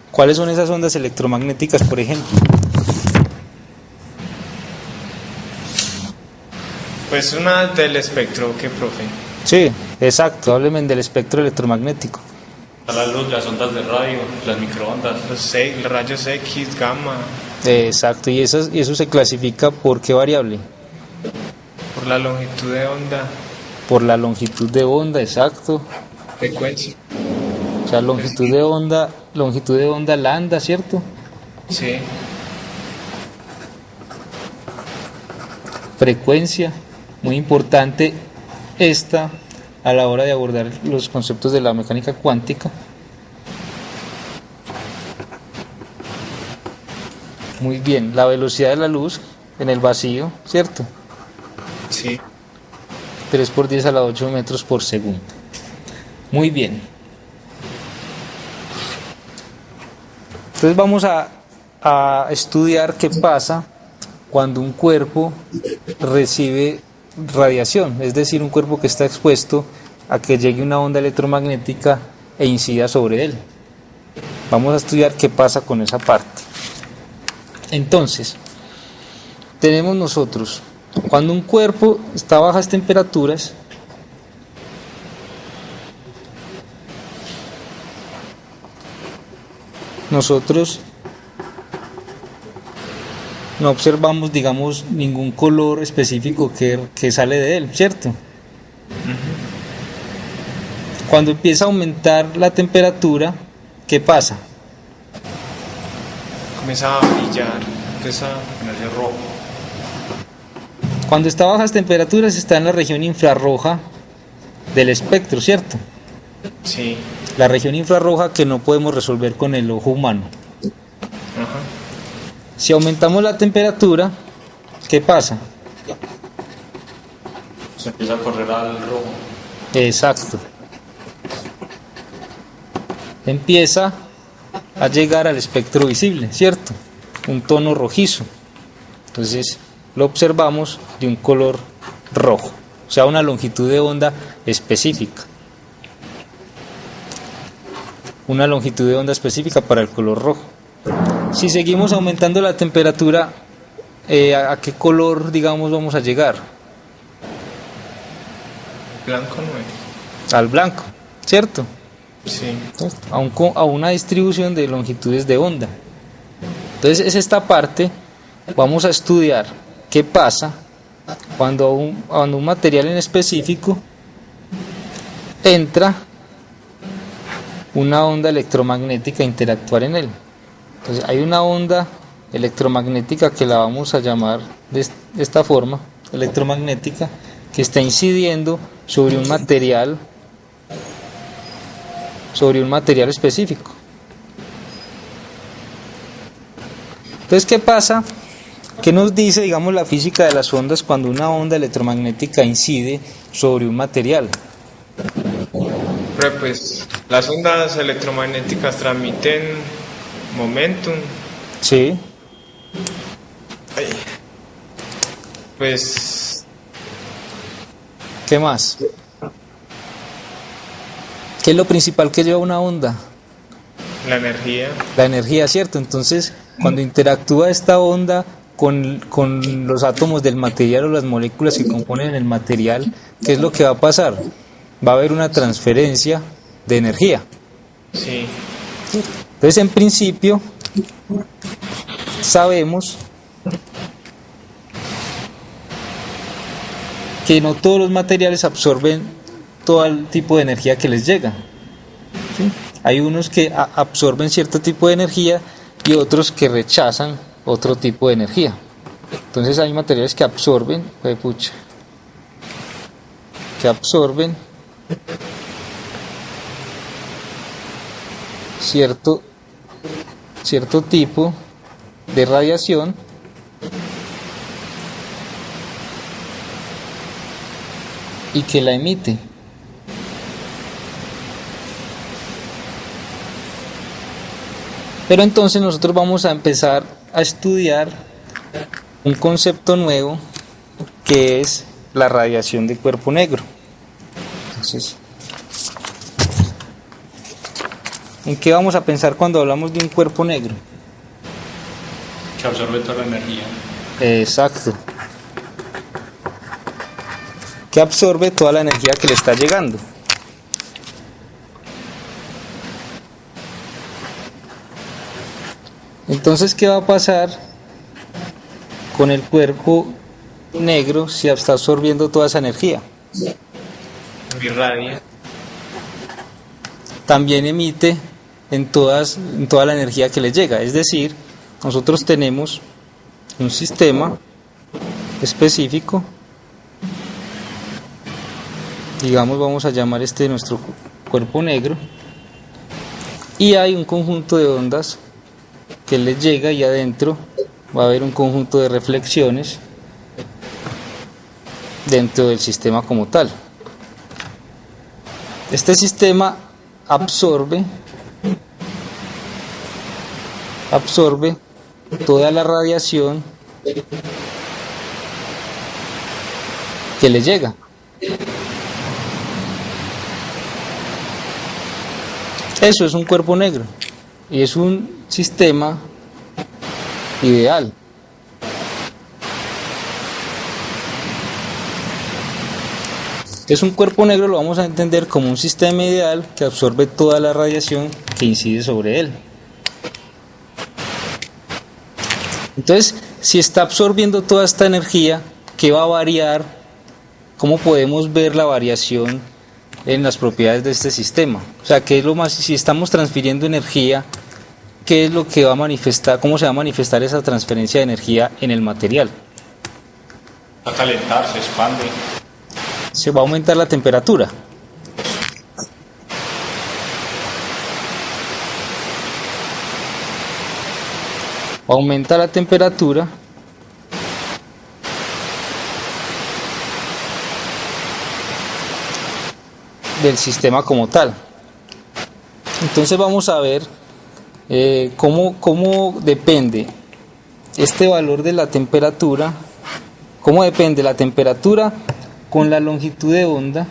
¿Cuáles son esas ondas electromagnéticas, por ejemplo? Pues una del espectro, ¿qué, profe? Sí, exacto, hábleme del espectro electromagnético. A la luz, las ondas de radio, las microondas. Los rayos X, gamma, Exacto, y eso se clasifica por qué variable. por la longitud de onda, Por la longitud de onda, exacto. frecuencia. O sea, longitud de onda lambda, ¿cierto? Sí. Frecuencia, muy importante esta a la hora de abordar los conceptos de la mecánica cuántica. Muy bien, la velocidad de la luz en el vacío, ¿cierto? Sí. 3 por 10 a la 8 metros por segundo. Muy bien. Entonces vamos a estudiar qué pasa cuando un cuerpo recibe radiación, es decir, un cuerpo que está expuesto a que llegue una onda electromagnética e incida sobre él. Vamos a estudiar qué pasa con esa parte. Entonces, tenemos nosotros, cuando un cuerpo está a bajas temperaturas, nosotros no observamos, digamos, ningún color específico que sale de él, ¿cierto? Cuando empieza a aumentar la temperatura, ¿qué pasa? Comienza a brillar, empieza a Ponerse rojo. Cuando está a bajas temperaturas está en la región infrarroja del espectro, ¿cierto? Sí. La región infrarroja que no podemos resolver con el ojo humano. Ajá. Si aumentamos la temperatura, ¿qué pasa? Se empieza a correr al rojo. Exacto. Empieza a llegar al espectro visible, ¿cierto? Un tono rojizo. Entonces lo observamos de un color rojo, o sea, una longitud de onda específica. Una longitud de onda específica para el color rojo. Si seguimos aumentando la temperatura, ¿a qué color, digamos, vamos a llegar? Blanco no es. Al blanco, ¿cierto? Sí. A una distribución de longitudes de onda. Entonces es esta parte, vamos a estudiar qué pasa cuando un material en específico entra una onda electromagnética a interactuar en él. Entonces hay una onda electromagnética que la vamos a llamar de esta forma, electromagnética, que está incidiendo sobre un material específico. Entonces, ¿qué pasa? ¿Qué nos dice, digamos, la física de las ondas cuando una onda electromagnética incide sobre un material? Pero pues las ondas electromagnéticas transmiten momentum. Sí. Pues ¿Qué más? ¿Qué es lo principal que lleva una onda? la energía. La energía, ¿cierto? Entonces, cuando interactúa esta onda con los átomos del material o las moléculas que componen el material, ¿qué es lo que va a pasar? Va a haber una transferencia de energía. Sí. Entonces, en principio, sabemos que no todos los materiales absorben todo el tipo de energía que les llega. ¿Sí? Hay unos que absorben cierto tipo de energía y otros que rechazan otro tipo de energía. Entonces hay materiales que absorben, cierto tipo de radiación y que la emite. Pero entonces nosotros vamos a empezar a estudiar un concepto nuevo que es la radiación de cuerpo negro. Entonces, ¿en qué vamos a pensar cuando hablamos de un cuerpo negro? Que absorbe toda la energía. Exacto. Que absorbe toda la energía que le está llegando. Entonces, ¿qué va a pasar con el cuerpo negro si está absorbiendo toda esa energía? Irradia. También emite en toda la energía que le llega. Es decir, nosotros tenemos un sistema específico, digamos, vamos a llamar este nuestro cuerpo negro, y hay un conjunto de ondas que le llega y adentro va a haber un conjunto de reflexiones dentro del sistema como tal. Este sistema absorbe toda la radiación que le llega. Eso es un cuerpo negro y es un sistema ideal. Es un cuerpo negro, lo vamos a entender como un sistema ideal que absorbe toda la radiación que incide sobre él. Entonces, si está absorbiendo toda esta energía, ¿qué va a variar? ¿Cómo podemos ver la variación en las propiedades de este sistema? O sea, ¿qué es lo más? Si estamos transfiriendo energía, ¿qué es lo que va a manifestar? ¿Cómo se va a manifestar esa transferencia de energía en el material? Va a calentar, se expande. Se va a aumentar la temperatura. aumenta la temperatura del sistema como tal. Entonces vamos a ver cómo depende este valor de la temperatura, cómo depende la temperatura con la longitud de onda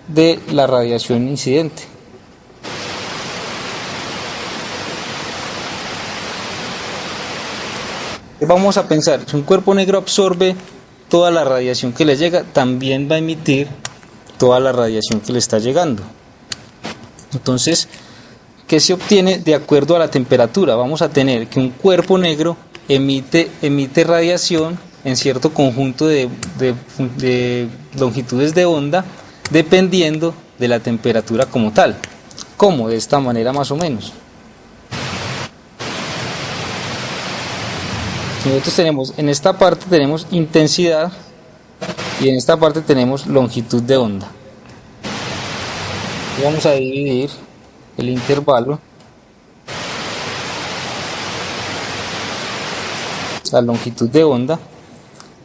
de la radiación incidente. Vamos a pensar, si un cuerpo negro absorbe toda la radiación que le llega, también va a emitir toda la radiación que le está llegando. Entonces, ¿qué se obtiene de acuerdo a la temperatura? Vamos a tener que un cuerpo negro emite radiación en cierto conjunto de longitudes de onda, dependiendo de la temperatura como tal. ¿Cómo? De esta manera más o menos. Nosotros tenemos, en esta parte tenemos intensidad y en esta parte tenemos longitud de onda. Y vamos a dividir el intervalo, la longitud de onda,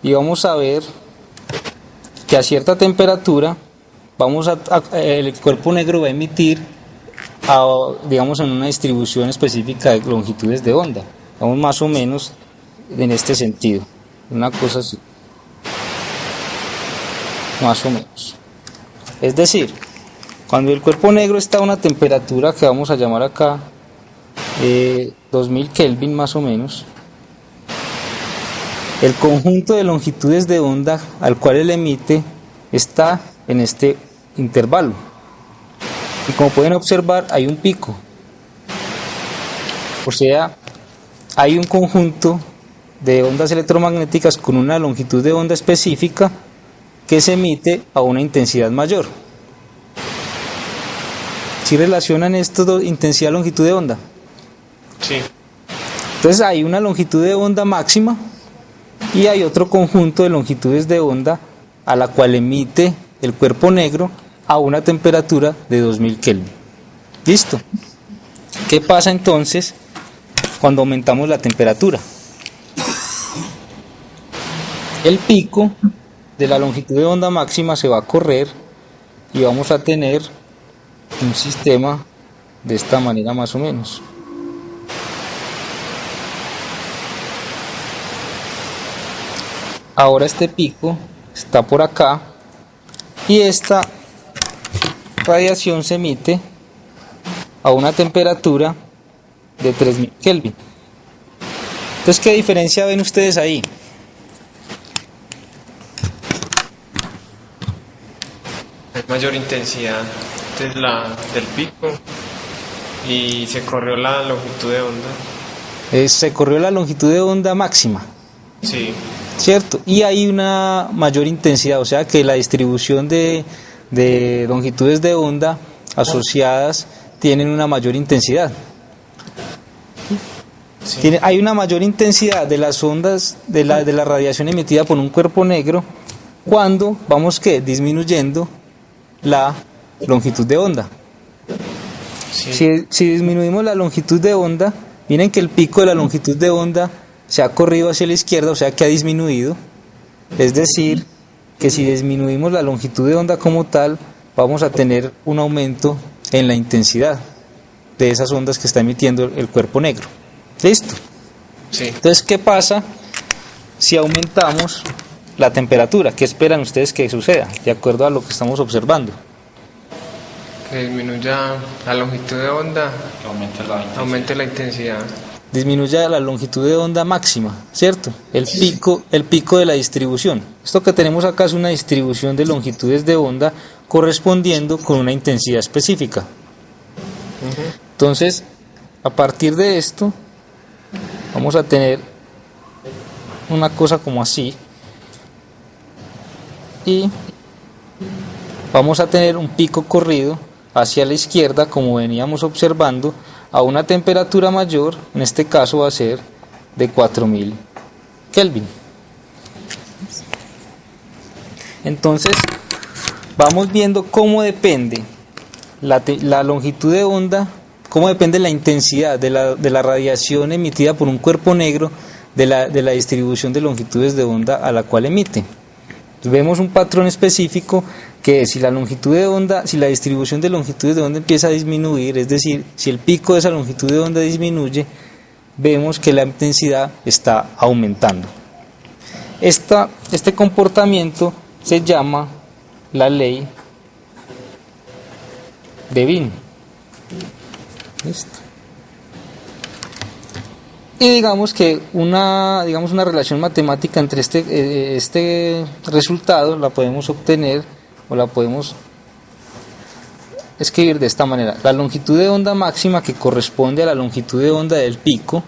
y vamos a ver que a cierta temperatura el cuerpo negro va a emitir digamos en una distribución específica de longitudes de onda. Vamos más o menos en este sentido, una cosa así, más o menos. Es decir, cuando el cuerpo negro está a una temperatura que vamos a llamar acá 2000 Kelvin más o menos, el conjunto de longitudes de onda al cual él emite está en este intervalo, y como pueden observar hay un pico, o sea, hay un conjunto de ondas electromagnéticas con una longitud de onda específica que se emite a una intensidad mayor. ¿Sí relacionan esto, intensidad, longitud de onda? Sí. Entonces hay una longitud de onda máxima y hay otro conjunto de longitudes de onda a la cual emite el cuerpo negro a una temperatura de 2000 Kelvin. ¿Listo? ¿Qué pasa entonces cuando aumentamos la temperatura? El pico de la longitud de onda máxima se va a correr y vamos a tener un sistema de esta manera más o menos. Ahora este pico está por acá y esta radiación se emite a una temperatura de 3000 Kelvin. Entonces, ¿qué diferencia ven ustedes ahí? Hay mayor intensidad del pico y se corrió la longitud de onda. Se corrió la longitud de onda máxima. Sí. ¿Cierto? Y hay una mayor intensidad, o sea que la distribución de longitudes de onda asociadas tienen una mayor intensidad. Sí. Hay una mayor intensidad de las ondas de la radiación emitida por un cuerpo negro cuando vamos disminuyendo la longitud de onda. Sí. Si disminuimos la longitud de onda, miren que el pico de la longitud de onda se ha corrido hacia la izquierda, o sea que ha disminuido. Es decir, que si disminuimos la longitud de onda como tal, vamos a tener un aumento en la intensidad de esas ondas que está emitiendo el cuerpo negro. ¿Listo? Sí. Entonces, ¿qué pasa si aumentamos la temperatura? ¿Qué esperan ustedes que suceda, de acuerdo a lo que estamos observando? Que disminuya la longitud de onda, Que aumente la intensidad. Disminuya la longitud de onda máxima, ¿cierto? El pico de la distribución. Esto que tenemos acá es una distribución de longitudes de onda correspondiendo con una intensidad específica. Entonces, a partir de esto, vamos a tener una cosa como así, y vamos a tener un pico corrido hacia la izquierda, como veníamos observando, a una temperatura mayor, en este caso va a ser de 4000 Kelvin. Entonces, vamos viendo cómo depende la longitud de onda, cómo depende la intensidad de la radiación emitida por un cuerpo negro de la distribución de longitudes de onda a la cual emite. Entonces, vemos un patrón específico que es si la longitud de onda, si la distribución de longitudes de onda empieza a disminuir, es decir, si el pico de esa longitud de onda disminuye, vemos que la intensidad está aumentando. Este comportamiento se llama la ley de Wien. ¿Listo? Y digamos que una relación matemática entre este resultado la podemos obtener o la podemos escribir de esta manera: la longitud de onda máxima, que corresponde a la longitud de onda del pico,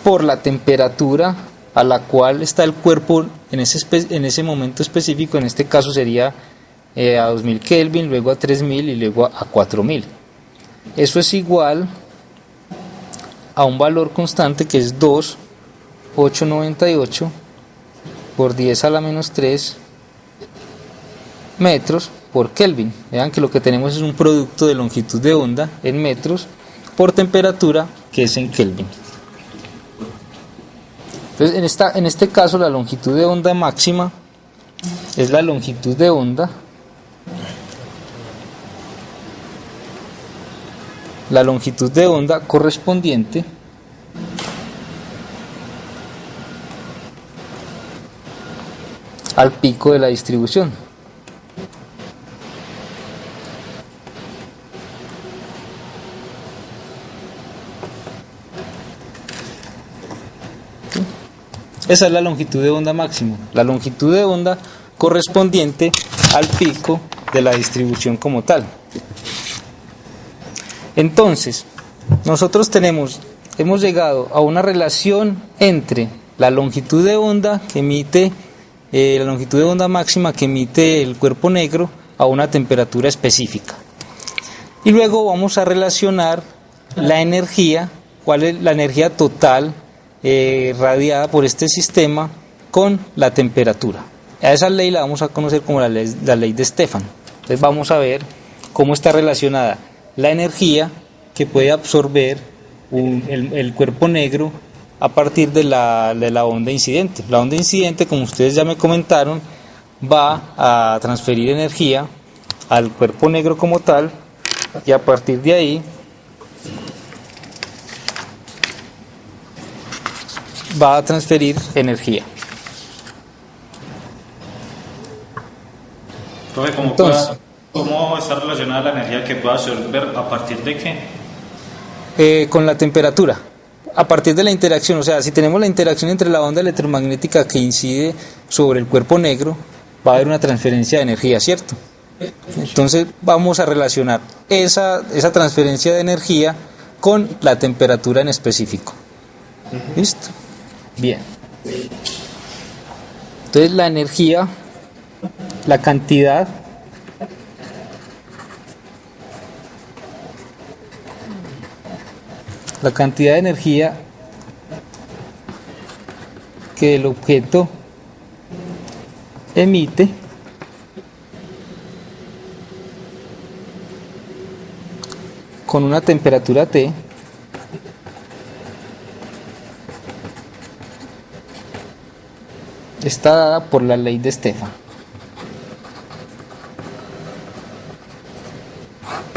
por la temperatura a la cual está el cuerpo en ese momento específico. En este caso sería a 2000 Kelvin, luego a 3000 y luego a 4000. Eso es igual a un valor constante que es 2,898 por 10 a la menos 3 metros por Kelvin. Vean que lo que tenemos es un producto de longitud de onda en metros por temperatura, que es en Kelvin. Entonces, en este caso, la longitud de onda máxima es la longitud de onda, correspondiente al pico de la distribución. Esa es la longitud de onda máxima, la longitud de onda correspondiente al pico de la distribución como tal. Entonces, nosotros hemos llegado a una relación entre la longitud de onda que emite, la longitud de onda máxima que emite el cuerpo negro a una temperatura específica. Y luego vamos a relacionar la energía, cuál es la energía total radiada por este sistema, con la temperatura. A esa ley la vamos a conocer como la ley de Stefan. Entonces vamos a ver cómo está relacionada la energía que puede absorber el cuerpo negro a partir de la onda incidente. La onda incidente, como ustedes ya me comentaron, va a transferir energía al cuerpo negro como tal, y a partir de ahí va a transferir energía. Profe, ¿cómo está relacionada la energía que pueda absorber a partir de qué? Con la temperatura, a partir de la interacción. O sea, si tenemos la interacción entre la onda electromagnética que incide sobre el cuerpo negro, va a haber una transferencia de energía, ¿cierto? Entonces vamos a relacionar esa transferencia de energía con la temperatura en específico. ¿Listo? Bien. Entonces la energía, la cantidad de energía que el objeto emite con una temperatura T está dada por la ley de Stefan.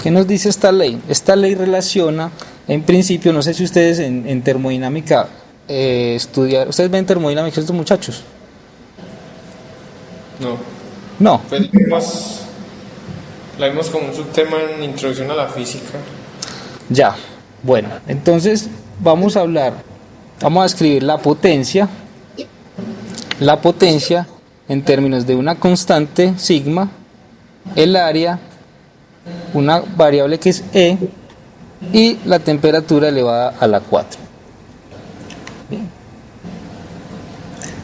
¿Qué nos dice esta ley? Esta ley relaciona, en principio, no sé si ustedes en termodinámica estudiaron. ¿Ustedes ven termodinámica estos muchachos? No. Pues la vimos como un subtema en Introducción a la Física. Ya, bueno, entonces vamos a escribir la potencia en términos de una constante sigma, el área, una variable que es E, y la temperatura elevada a la 4. Bien.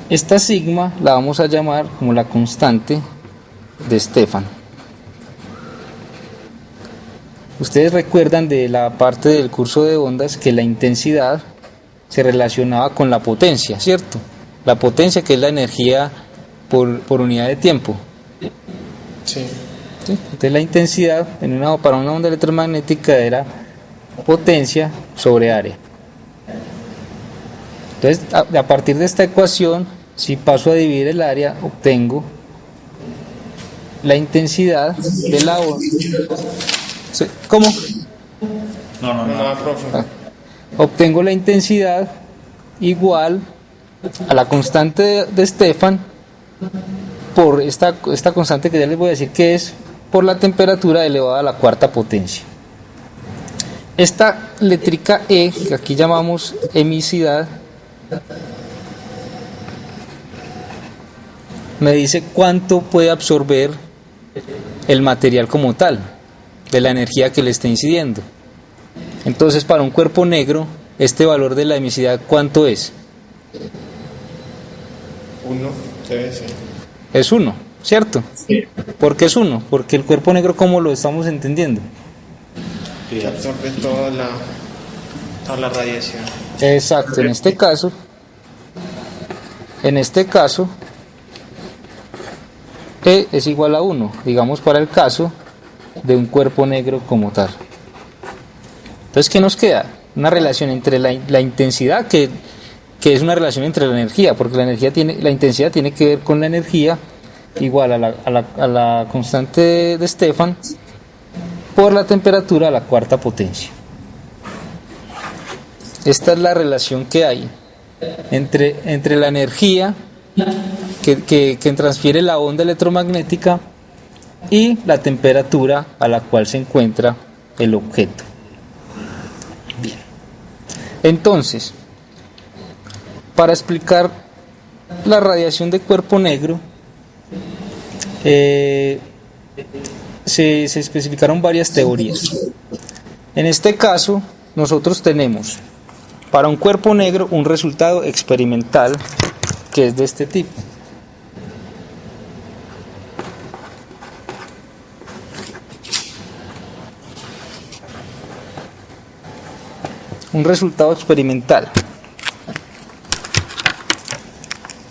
Esta sigma la vamos a llamar como la constante de Stefan. Ustedes recuerdan de la parte del curso de ondas que la intensidad se relacionaba con la potencia, ¿cierto? La potencia, que es la energía por unidad de tiempo. Sí. ¿sí? Entonces la intensidad para una onda electromagnética era potencia sobre área. Entonces a partir de esta ecuación, si paso a dividir el área, obtengo la intensidad de la onda. ¿Cómo? No, profe. Obtengo la intensidad igual a la constante de Stefan por esta constante que ya les voy a decir que es por la temperatura elevada a la cuarta potencia. Esta letrica E, que aquí llamamos emisidad, me dice cuánto puede absorber el material como tal, de la energía que le está incidiendo. Entonces, para un cuerpo negro, este valor de la emisidad, ¿cuánto es? 1, debe ser. Es 1, ¿cierto? Sí. ¿Por qué es 1? Porque el cuerpo negro, ¿cómo lo estamos entendiendo? Que absorbe toda la radiación. Exacto, en este caso, E es igual a 1, digamos para el caso de un cuerpo negro como tal. Entonces, ¿qué nos queda? Una relación entre la intensidad, que es una relación entre la energía, porque la intensidad tiene que ver con la energía, igual a la constante de Stefan, por la temperatura a la cuarta potencia. Esta es la relación que hay entre la energía que transfiere la onda electromagnética y la temperatura a la cual se encuentra el objeto. Bien. Entonces, para explicar la radiación de cuerpo negro, se especificaron varias teorías. En este caso, nosotros tenemos para un cuerpo negro un resultado experimental que es de este tipo. Un resultado experimental.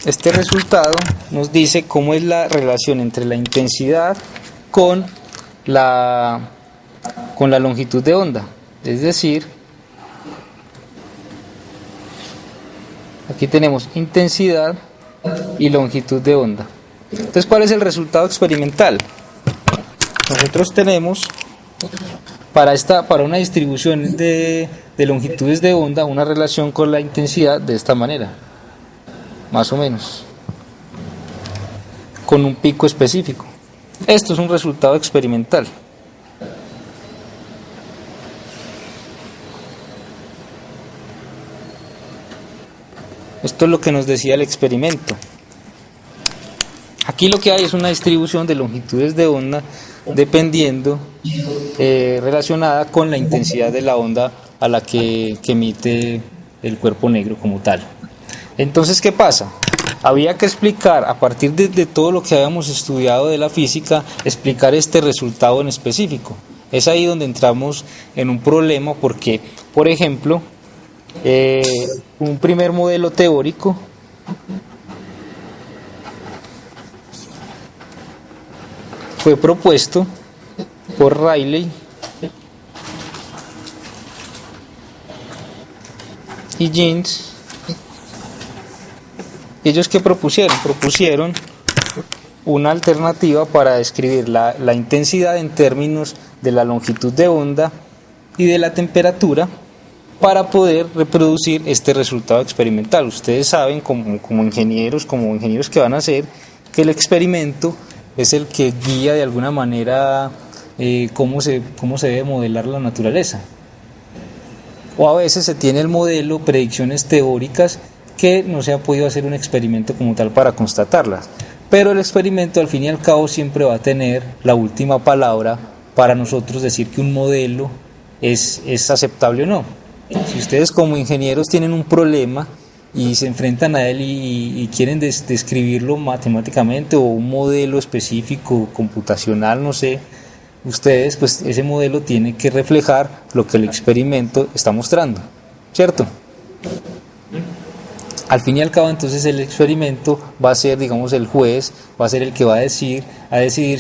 Este resultado nos dice cómo es la relación entre la intensidad con la longitud de onda. Es decir, aquí tenemos intensidad y longitud de onda. Entonces, ¿cuál es el resultado experimental? Nosotros tenemos para una distribución de longitudes de onda una relación con la intensidad de esta manera, más o menos, con un pico específico. Esto es un resultado experimental. Esto es lo que nos decía el experimento. Aquí lo que hay es una distribución de longitudes de onda dependiendo, relacionada con la intensidad de la onda a la que emite el cuerpo negro como tal. Entonces, ¿qué pasa? Había que explicar, a partir de todo lo que habíamos estudiado de la física, explicar este resultado en específico. Es ahí donde entramos en un problema porque, por ejemplo, un primer modelo teórico fue propuesto por Rayleigh y Jeans. ¿Ellos qué propusieron? Propusieron una alternativa para describir la intensidad en términos de la longitud de onda y de la temperatura para poder reproducir este resultado experimental. Ustedes saben, como ingenieros que van a hacer, que el experimento es el que guía de alguna manera cómo se debe modelar la naturaleza. O a veces se tiene el modelo, predicciones teóricas, que no se ha podido hacer un experimento como tal para constatarlas. Pero el experimento, al fin y al cabo, siempre va a tener la última palabra para nosotros decir que un modelo es aceptable o no. Si ustedes como ingenieros tienen un problema y se enfrentan a él y quieren describirlo matemáticamente o un modelo específico, computacional, no sé, ustedes, pues ese modelo tiene que reflejar lo que el experimento está mostrando, ¿cierto? Al fin y al cabo, entonces el experimento va a ser, digamos, el juez, va a ser el que va a decidir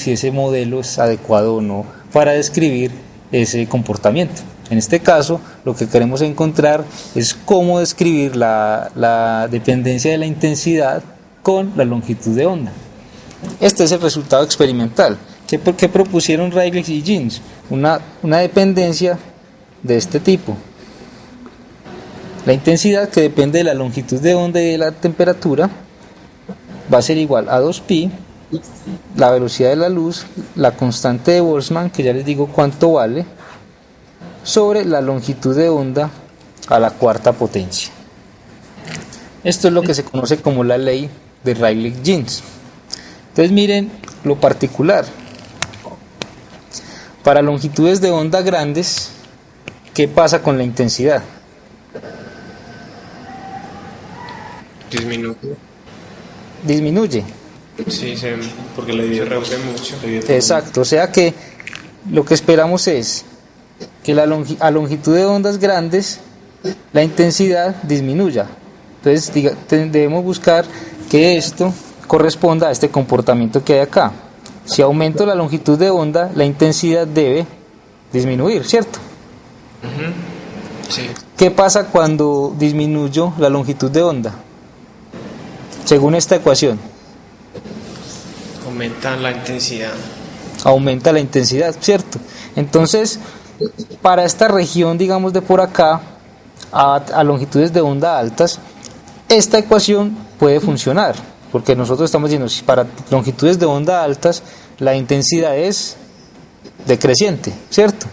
si ese modelo es adecuado o no para describir ese comportamiento. En este caso, lo que queremos encontrar es cómo describir la dependencia de la intensidad con la longitud de onda. Este es el resultado experimental. ¿Qué propusieron Rayleigh y Jeans? Una dependencia de este tipo. La intensidad, que depende de la longitud de onda y de la temperatura, va a ser igual a 2pi, la velocidad de la luz, la constante de Boltzmann, que ya les digo cuánto vale, sobre la longitud de onda a la cuarta potencia. Esto es lo que se conoce como la ley de Rayleigh-Jeans. Entonces miren lo particular. Para longitudes de onda grandes, ¿qué pasa con la intensidad? Disminuye. Sí, Porque se reduce mucho. Exacto, o sea que lo que esperamos es que a longitud de ondas grandes la intensidad disminuya. Entonces debemos buscar que esto corresponda a este comportamiento que hay acá. Si aumento la longitud de onda, la intensidad debe disminuir, ¿cierto? Sí. ¿Qué pasa cuando disminuyo la longitud de onda? Según esta ecuación, Aumenta la intensidad. aumenta la intensidad, ¿cierto? Entonces, para esta región, digamos de por acá, a longitudes de onda altas, esta ecuación puede funcionar, porque nosotros estamos diciendo, si para longitudes de onda altas, la intensidad es decreciente, ¿cierto?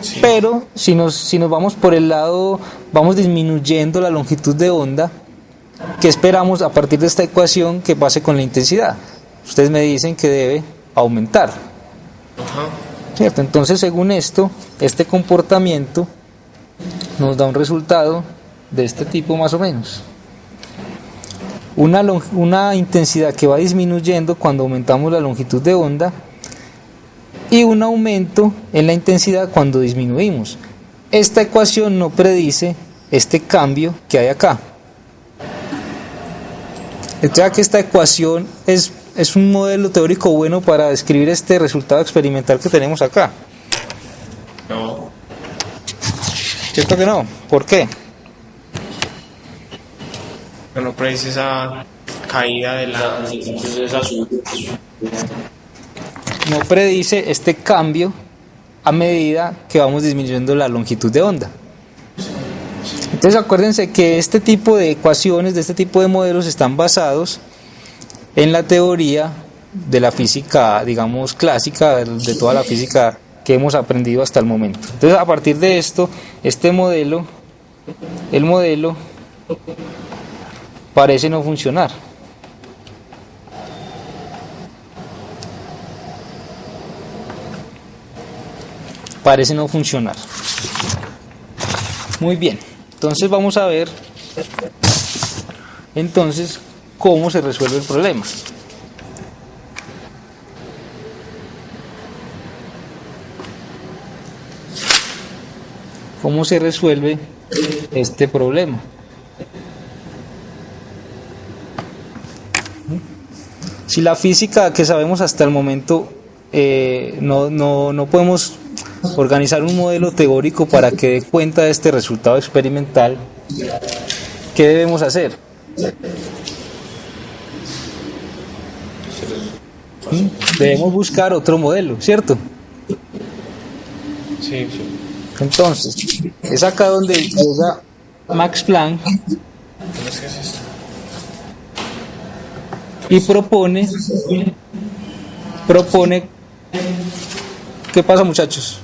Sí. Pero si nos vamos por el lado, vamos disminuyendo la longitud de onda, ¿qué esperamos a partir de esta ecuación que pase con la intensidad? Ustedes me dicen que debe aumentar. Ajá. ¿Cierto? Entonces, según esto, este comportamiento nos da un resultado de este tipo más o menos. Una intensidad que va disminuyendo cuando aumentamos la longitud de onda y un aumento en la intensidad cuando disminuimos. Esta ecuación no predice este cambio que hay acá. Entonces, que esta ecuación es un modelo teórico bueno para describir este resultado experimental que tenemos acá. No. ¿Cierto que no? ¿Por qué? No predice esa caída de la... Entonces esa subida. No predice este cambio a medida que vamos disminuyendo la longitud de onda. Entonces acuérdense que este tipo de ecuaciones, de este tipo de modelos están basados en la teoría de la física, digamos, clásica, de toda la física que hemos aprendido hasta el momento. Entonces, a partir de esto, el modelo parece no funcionar. Parece no funcionar. Muy bien. Entonces vamos a ver cómo se resuelve el problema. ¿Cómo se resuelve este problema? Si la física que sabemos hasta el momento no podemos organizar un modelo teórico para que dé cuenta de este resultado experimental, ¿qué debemos hacer? Debemos buscar otro modelo, ¿cierto? Sí. Entonces, es acá donde llega Max Planck y propone, ¿qué pasa, muchachos?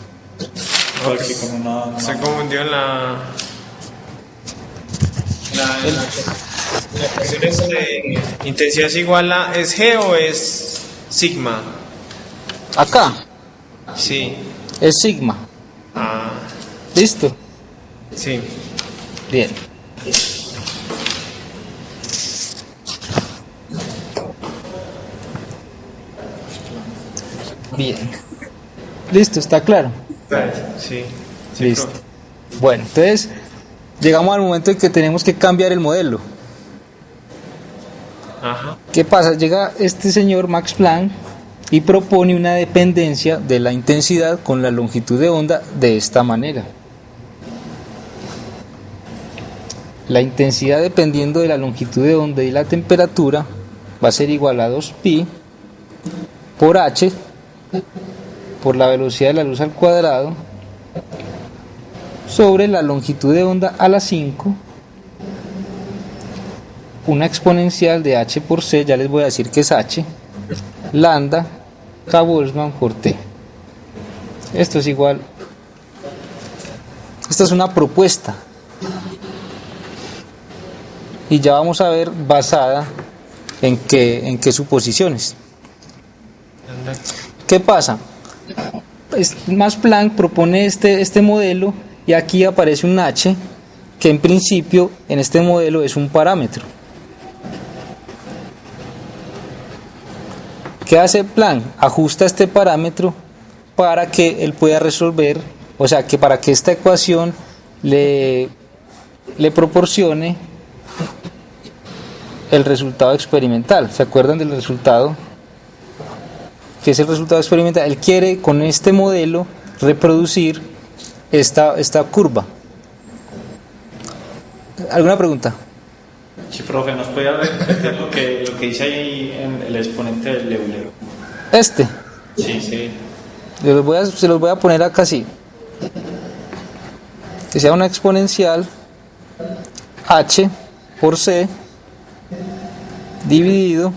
Se confundió en la ecuación esa de intensidad es igual a... ¿Es G o es sigma? Acá Sí. es sigma. Ah, ¿Listo? sí. Bien. Bien. Listo, está claro. Sí. Listo. Bueno, entonces llegamos al momento en que tenemos que cambiar el modelo. Ajá. ¿Qué pasa? Llega este señor Max Planck y propone una dependencia de la intensidad con la longitud de onda de esta manera. La intensidad, dependiendo de la longitud de onda y la temperatura, va a ser igual a 2pi por h por la velocidad de la luz al cuadrado sobre la longitud de onda a la 5, una exponencial de h por c, ya les voy a decir que es h, lambda k Boltzmann por t. Esto es igual, esta es una propuesta y ya vamos a ver basada en qué suposiciones. ¿Qué pasa? Max Planck propone este modelo y aquí aparece un h que en principio en este modelo es un parámetro. ¿Qué hace Planck? Ajusta este parámetro para que él pueda resolver, o sea, que para que esta ecuación le proporcione el resultado experimental. ¿Se acuerdan del resultado? ¿Qué es el resultado experimental? Él quiere con este modelo reproducir esta curva. ¿Alguna pregunta? Sí, profe, ¿nos puede repetir lo que dice ahí en el exponente del Euler? Este. Sí. Se los voy a poner acá así. Que sea una exponencial h por c dividido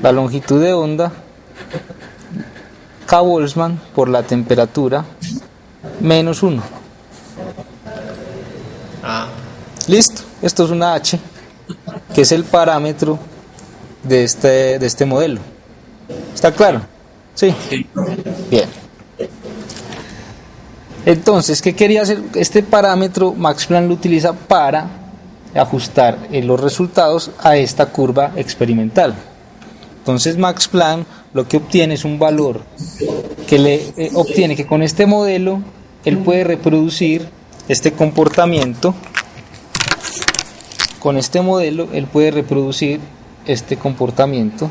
la longitud de onda k Boltzmann por la temperatura menos 1. Listo, esto es una h que es el parámetro de este modelo. ¿Está claro? Sí. Bien. Entonces, ¿qué quería hacer? Este parámetro Max Planck lo utiliza para ajustar los resultados a esta curva experimental. Entonces Max Planck lo que obtiene es un valor que le obtiene que con este modelo él puede reproducir este comportamiento. Con este modelo él puede reproducir este comportamiento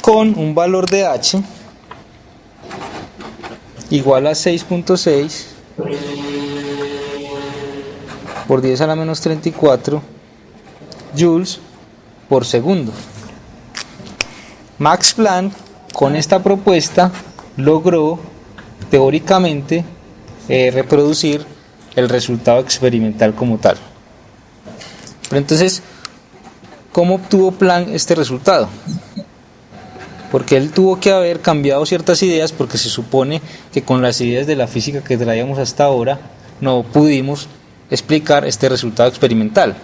con un valor de h igual a 6.6 por 10 a la menos 34 joules por segundo. Max Planck con esta propuesta logró teóricamente reproducir el resultado experimental como tal. Pero entonces, ¿cómo obtuvo Planck este resultado? Porque él tuvo que haber cambiado ciertas ideas, porque se supone que con las ideas de la física que traíamos hasta ahora no pudimos explicar este resultado experimental.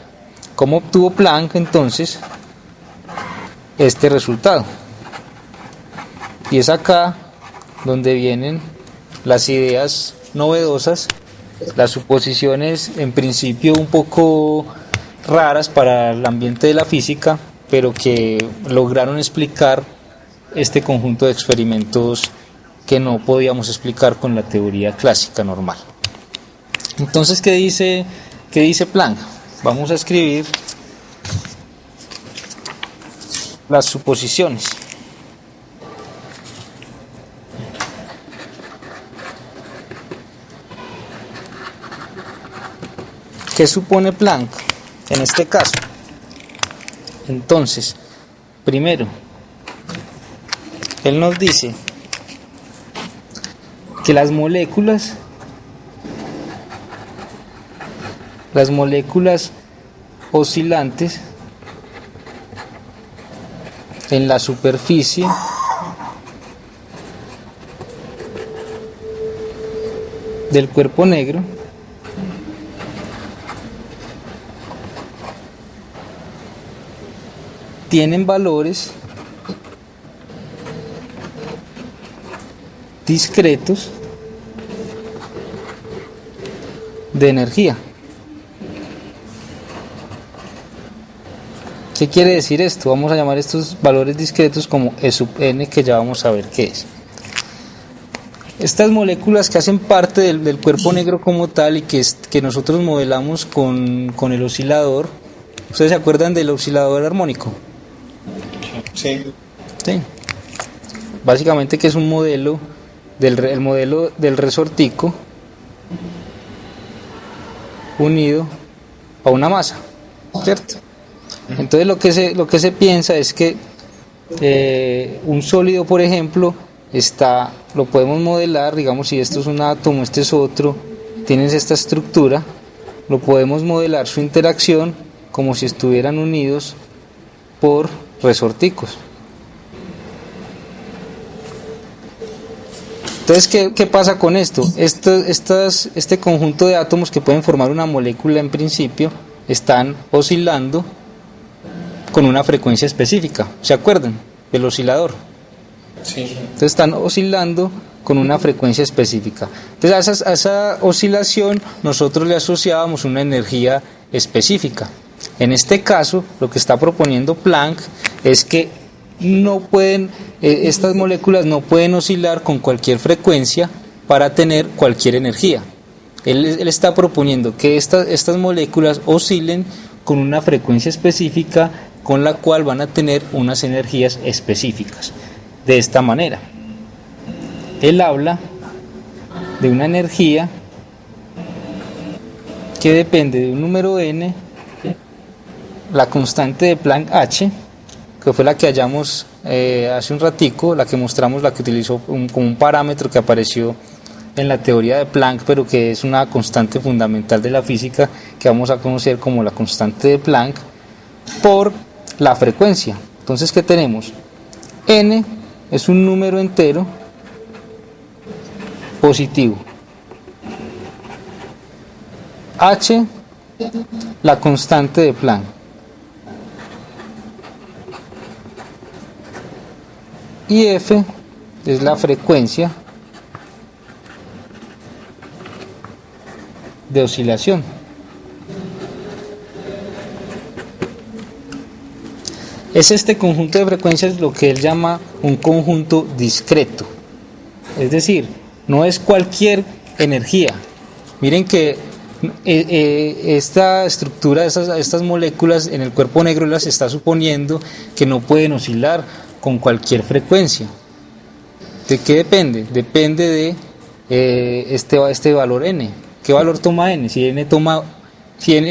¿Cómo obtuvo Planck entonces este resultado? Y es acá donde vienen las ideas novedosas, las suposiciones en principio un poco raras para el ambiente de la física, pero que lograron explicar este conjunto de experimentos que no podíamos explicar con la teoría clásica normal. Entonces, ¿qué dice Planck? Vamos a escribir las suposiciones. ¿Qué supone Planck en este caso? Entonces, primero, él nos dice que las moléculas oscilantes en la superficie del cuerpo negro tienen valores discretos de energía. ¿Qué quiere decir esto? Vamos a llamar estos valores discretos como E sub n, que ya vamos a ver qué es. Estas moléculas que hacen parte del cuerpo negro como tal y que nosotros modelamos con el oscilador, ¿Ustedes se acuerdan del oscilador armónico? Sí. Sí. Básicamente que es un modelo el modelo del resortico unido a una masa, ¿cierto? Entonces lo que se piensa es que un sólido, por ejemplo, lo podemos modelar, digamos, si esto es un átomo, este es otro, tienes esta estructura, lo podemos modelar su interacción como si estuvieran unidos por resorticos. Entonces, ¿qué pasa con esto? Este conjunto de átomos que pueden formar una molécula en principio están oscilando con una frecuencia específica. ¿Se acuerdan del oscilador? Sí. Entonces están oscilando con una frecuencia específica. Entonces a esa oscilación nosotros le asociábamos una energía específica. En este caso, lo que está proponiendo Planck es que estas moléculas no pueden oscilar con cualquier frecuencia para tener cualquier energía. Él está proponiendo que estas moléculas oscilen con una frecuencia específica con la cual van a tener unas energías específicas. De esta manera, él habla de una energía que depende de un número n, la constante de Planck H, que fue la que hallamos hace un ratico, la que mostramos, la que utilizó como un parámetro que apareció en la teoría de Planck, pero que es una constante fundamental de la física que vamos a conocer como la constante de Planck, por la frecuencia. Entonces, ¿qué tenemos? N es un número entero positivo. H, la constante de Planck. Y F es la frecuencia de oscilación. Es este conjunto de frecuencias lo que él llama un conjunto discreto. Es decir, no es cualquier energía. Miren que esta estructura, estas moléculas en el cuerpo negro las está suponiendo que no pueden oscilar con cualquier frecuencia. ¿De qué depende? Depende de este valor n. ¿Qué valor toma n? Si n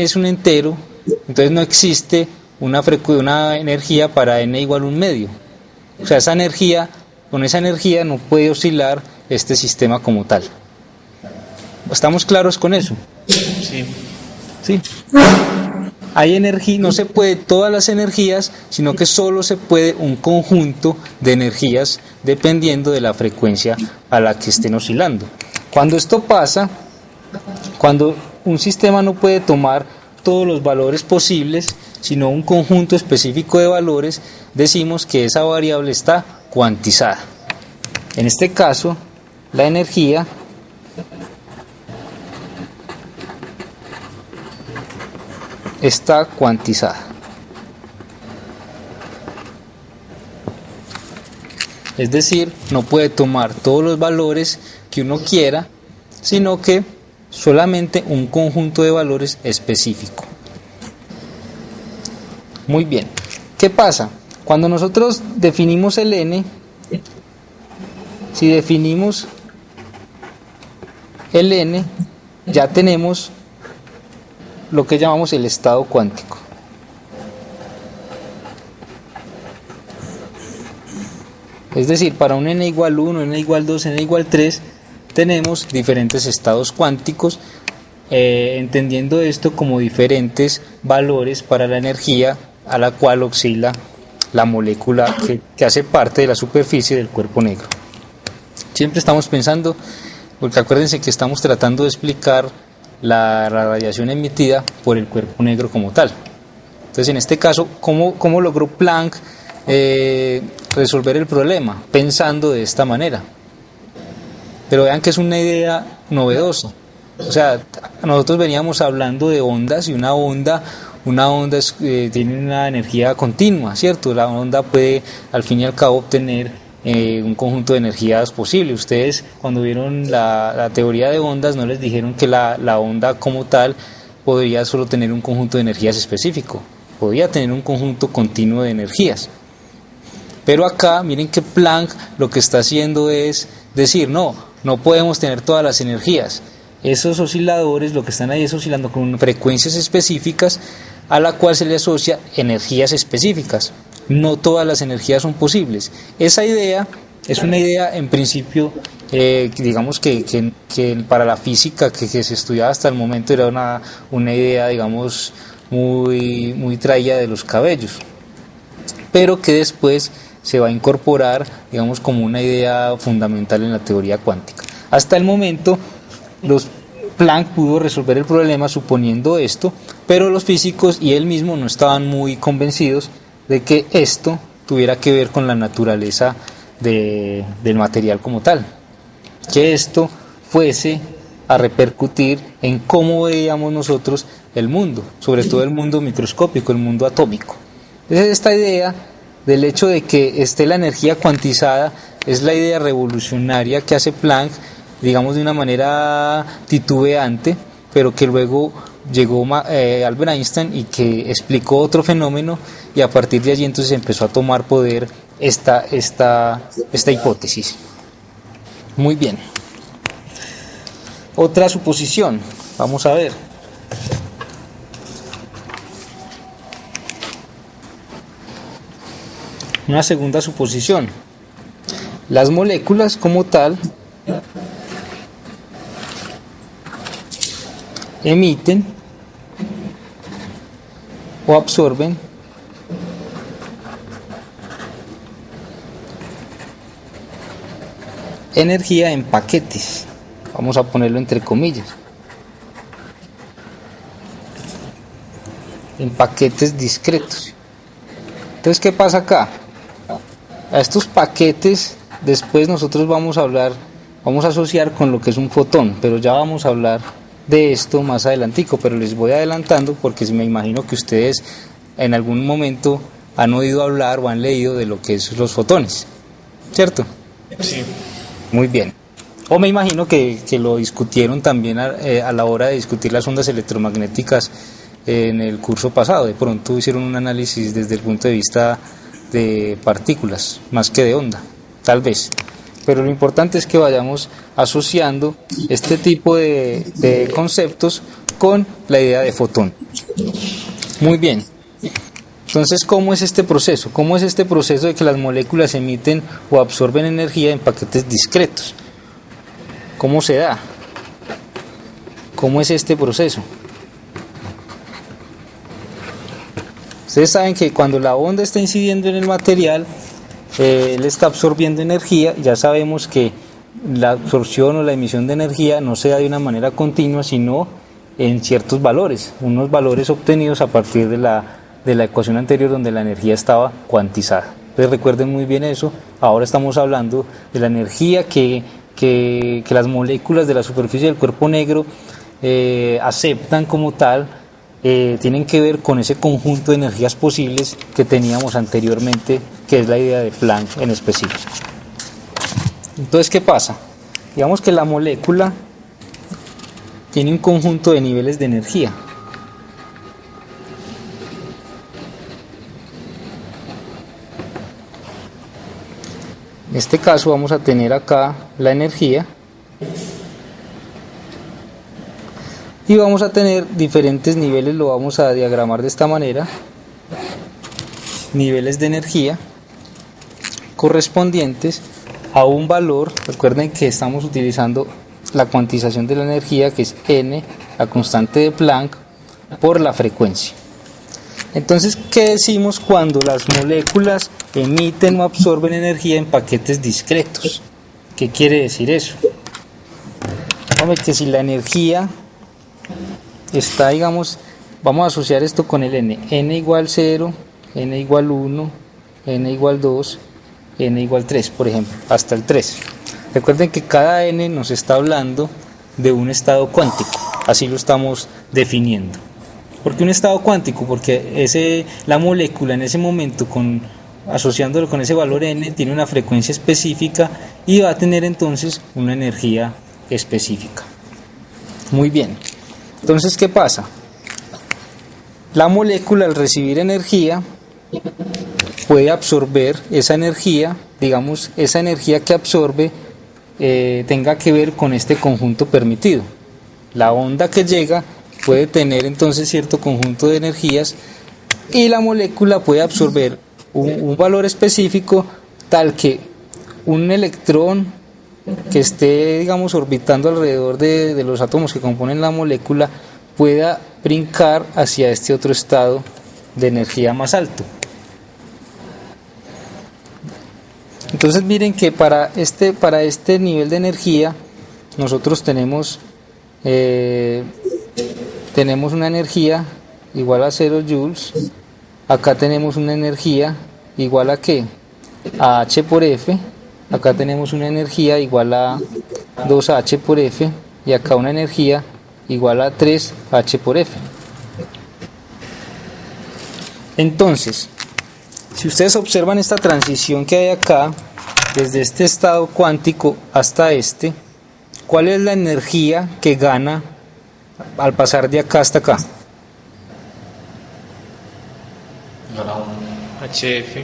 es un entero, entonces no existe una energía para n igual a un medio. O sea, con esa energía no puede oscilar este sistema como tal. ¿Estamos claros con eso? Sí. Sí. Hay energía, no se puede todas las energías, sino que solo se puede un conjunto de energías dependiendo de la frecuencia a la que estén oscilando. Cuando esto pasa, cuando un sistema no puede tomar todos los valores posibles, sino un conjunto específico de valores, decimos que esa variable está cuantizada. En este caso, la energía está cuantizada. Es decir, no puede tomar todos los valores que uno quiera, sino que solamente un conjunto de valores específico. Muy bien. ¿Qué pasa? Cuando nosotros definimos el n, si definimos el n, ya tenemos lo que llamamos el estado cuántico. Es decir, para un n igual 1, n igual 2, n igual 3, tenemos diferentes estados cuánticos, entendiendo esto como diferentes valores para la energía a la cual oscila la molécula que hace parte de la superficie del cuerpo negro. Siempre estamos pensando, porque acuérdense que estamos tratando de explicar la radiación emitida por el cuerpo negro como tal. Entonces, en este caso, ¿cómo logró Planck resolver el problema? Pensando de esta manera. Pero vean que es una idea novedosa. O sea, nosotros veníamos hablando de ondas, y una onda tiene una energía continua, ¿cierto? La onda puede, al fin y al cabo, obtener un conjunto de energías posible. Ustedes, cuando vieron la teoría de ondas, no les dijeron que la onda como tal podría solo tener un conjunto de energías específico. podía tener un conjunto continuo de energías. Pero acá miren que Planck lo que está haciendo es decir, no podemos tener todas las energías. Esos osciladores lo que están ahí es oscilando con frecuencias específicas a la cual se le asocia energías específicas. No todas las energías son posibles. Esa idea es una idea en principio, digamos que para la física que se estudiaba hasta el momento era una idea, digamos, muy traída de los cabellos, pero que después se va a incorporar, digamos, como una idea fundamental en la teoría cuántica. Hasta el momento, Planck pudo resolver el problema suponiendo esto, pero los físicos y él mismo no estaban muy convencidos de que esto tuviera que ver con la naturaleza del material como tal, que esto fuese a repercutir en cómo veíamos nosotros el mundo, sobre todo el mundo microscópico, el mundo atómico. Entonces esta idea del hecho de que esté la energía cuantizada es la idea revolucionaria que hace Planck, digamos de una manera titubeante, pero que luego llegó Albert Einstein y que explicó otro fenómeno, y a partir de allí entonces empezó a tomar poder esta hipótesis. Muy bien. Otra suposición, vamos a ver. Una segunda suposición. Las moléculas como tal emiten o absorben energía en paquetes, vamos a ponerlo entre comillas, en paquetes discretos. Entonces, ¿qué pasa acá? A estos paquetes después nosotros vamos a asociar con lo que es un fotón, pero ya vamos a hablar de esto más adelantico, pero les voy adelantando porque me imagino que ustedes en algún momento han oído hablar o han leído de lo que es los fotones, ¿cierto? Sí. Muy bien. O me imagino que lo discutieron también a la hora de discutir las ondas electromagnéticas en el curso pasado. De pronto hicieron un análisis desde el punto de vista de partículas, más que de onda, tal vez. Pero lo importante es que vayamos asociando este tipo de conceptos con la idea de fotón. Muy bien. Entonces, ¿cómo es este proceso? ¿Cómo es este proceso de que las moléculas emiten o absorben energía en paquetes discretos? ¿Cómo se da? ¿Cómo es este proceso? Ustedes saben que cuando la onda está incidiendo en el material, él está absorbiendo energía. Ya sabemos que la absorción o la emisión de energía no se da de una manera continua, sino en ciertos valores, unos valores obtenidos a partir de la ecuación anterior donde la energía estaba cuantizada. Entonces recuerden muy bien eso. Ahora estamos hablando de la energía que las moléculas de la superficie del cuerpo negro aceptan como tal. Tienen que ver con ese conjunto de energías posibles que teníamos anteriormente, que es la idea de Planck en específico. Entonces, ¿qué pasa? Digamos que la molécula tiene un conjunto de niveles de energía. En este caso vamos a tener acá la energía y vamos a tener diferentes niveles, lo vamos a diagramar de esta manera, niveles de energía correspondientes a un valor. Recuerden que estamos utilizando la cuantización de la energía, que es n, la constante de Planck, por la frecuencia. Entonces, ¿qué decimos cuando las moléculas emiten o absorben energía en paquetes discretos? ¿Qué quiere decir eso? Vamos, que si la energía está, digamos, vamos a asociar esto con el n igual 0, n igual 1, n igual 2, n igual 3, por ejemplo, hasta el 3. Recuerden que cada n nos está hablando de un estado cuántico, así lo estamos definiendo. ¿Por qué un estado cuántico? Porque la molécula en ese momento, asociándolo con ese valor n, tiene una frecuencia específica y va a tener entonces una energía específica. Muy bien. Entonces, ¿qué pasa? la molécula al recibir energía puede absorber esa energía, digamos, esa energía que absorbe tenga que ver con este conjunto permitido. La onda que llega puede tener entonces cierto conjunto de energías y la molécula puede absorber un valor específico tal que un electrón que esté, digamos, orbitando alrededor de los átomos que componen la molécula pueda brincar hacia este otro estado de energía más alto. Entonces miren que para este nivel de energía nosotros tenemos una energía igual a 0 joules. Acá tenemos una energía igual a ¿qué? A H por F. Acá tenemos una energía igual a 2H por F. Y acá una energía igual a 3H por F. Entonces, si ustedes observan esta transición que hay acá, desde este estado cuántico hasta este, ¿cuál es la energía que gana al pasar de acá hasta acá? HF.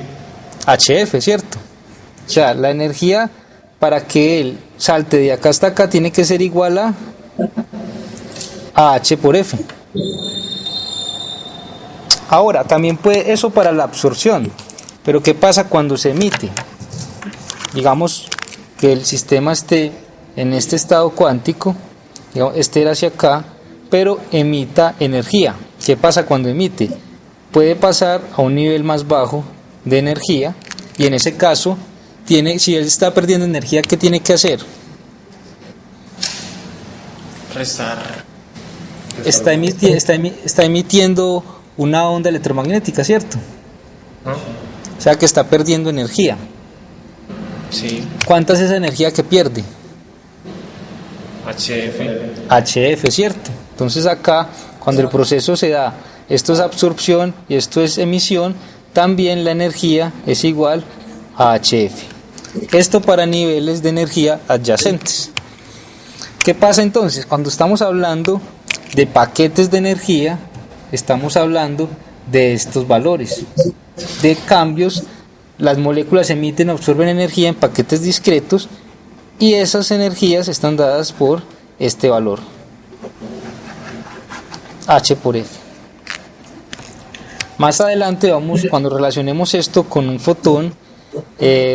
HF, ¿cierto? O sea, la energía para que él salte de acá hasta acá tiene que ser igual a H por F. Ahora, también puede eso para la absorción, pero ¿qué pasa cuando se emite? Digamos que el sistema esté en este estado cuántico, digamos, esté hacia acá, pero emita energía. ¿Qué pasa cuando emite? Puede pasar a un nivel más bajo de energía y en ese caso, si él está perdiendo energía, ¿qué tiene que hacer? Restar. Está emitiendo una onda electromagnética, ¿cierto? ¿No? O sea que está perdiendo energía. Sí. ¿Cuánta es esa energía que pierde? HF. HF, ¿cierto? Entonces acá, cuando el proceso se da, esto es absorción y esto es emisión, también la energía es igual a HF. Esto para niveles de energía adyacentes. ¿Qué pasa entonces? Cuando estamos hablando de paquetes de energía, estamos hablando de estos valores. De cambios, las moléculas emiten o absorben energía en paquetes discretos y esas energías están dadas por este valor, H por F. Más adelante cuando relacionemos esto con un fotón,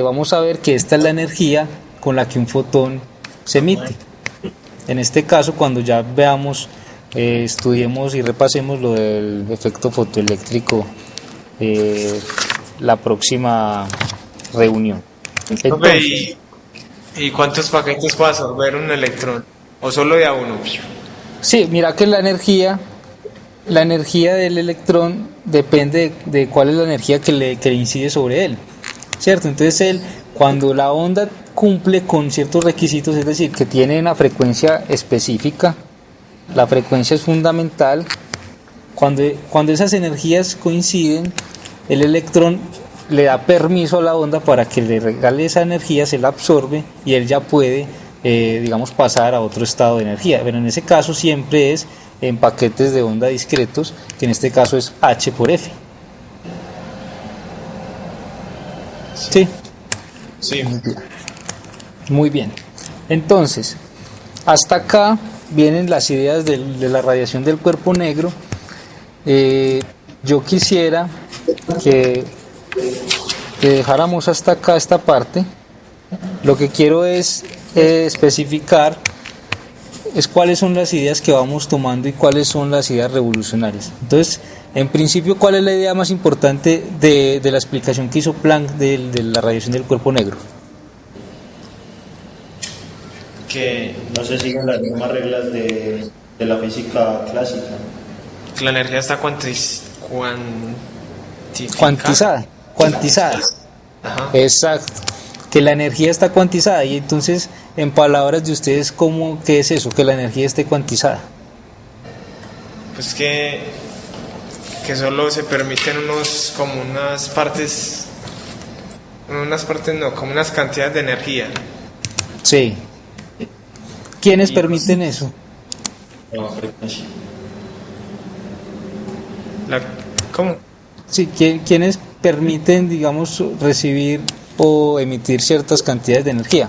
vamos a ver que esta es la energía con la que un fotón se emite. En este caso, cuando ya veamos, estudiemos y repasemos lo del efecto fotoeléctrico la próxima reunión. Entonces, ¿Y cuántos paquetes puede absorber un electrón? ¿O solo de a uno? sí, mira que la energía del electrón depende de cuál es la energía que le incide sobre él, ¿cierto? Entonces cuando la onda cumple con ciertos requisitos, es decir, que tiene una frecuencia específica, la frecuencia es fundamental, cuando esas energías coinciden, el electrón le da permiso a la onda para que le regale esa energía, se la absorbe y él ya puede, digamos, pasar a otro estado de energía. Pero en ese caso siempre es en paquetes de onda discretos, que en este caso es H por F. ¿Sí? Sí. Muy bien. Entonces, hasta acá vienen las ideas de la radiación del cuerpo negro. Yo quisiera que dejáramos hasta acá esta parte. Lo que quiero es especificar cuáles son las ideas que vamos tomando y cuáles son las ideas revolucionarias. Entonces, en principio, ¿cuál es la idea más importante de la explicación que hizo Planck de la radiación del cuerpo negro? Que no se siguen las mismas reglas de la física clásica. La energía está Cuantizada. Ajá. Exacto. Que la energía está cuantizada. Y entonces, en palabras de ustedes, ¿qué es eso? Que la energía esté cuantizada. Pues que solo se permiten como unas cantidades de energía. Sí. ¿Quiénes permiten eso? La, ¿Cómo? Sí, quienes permiten, digamos, recibir o emitir ciertas cantidades de energía.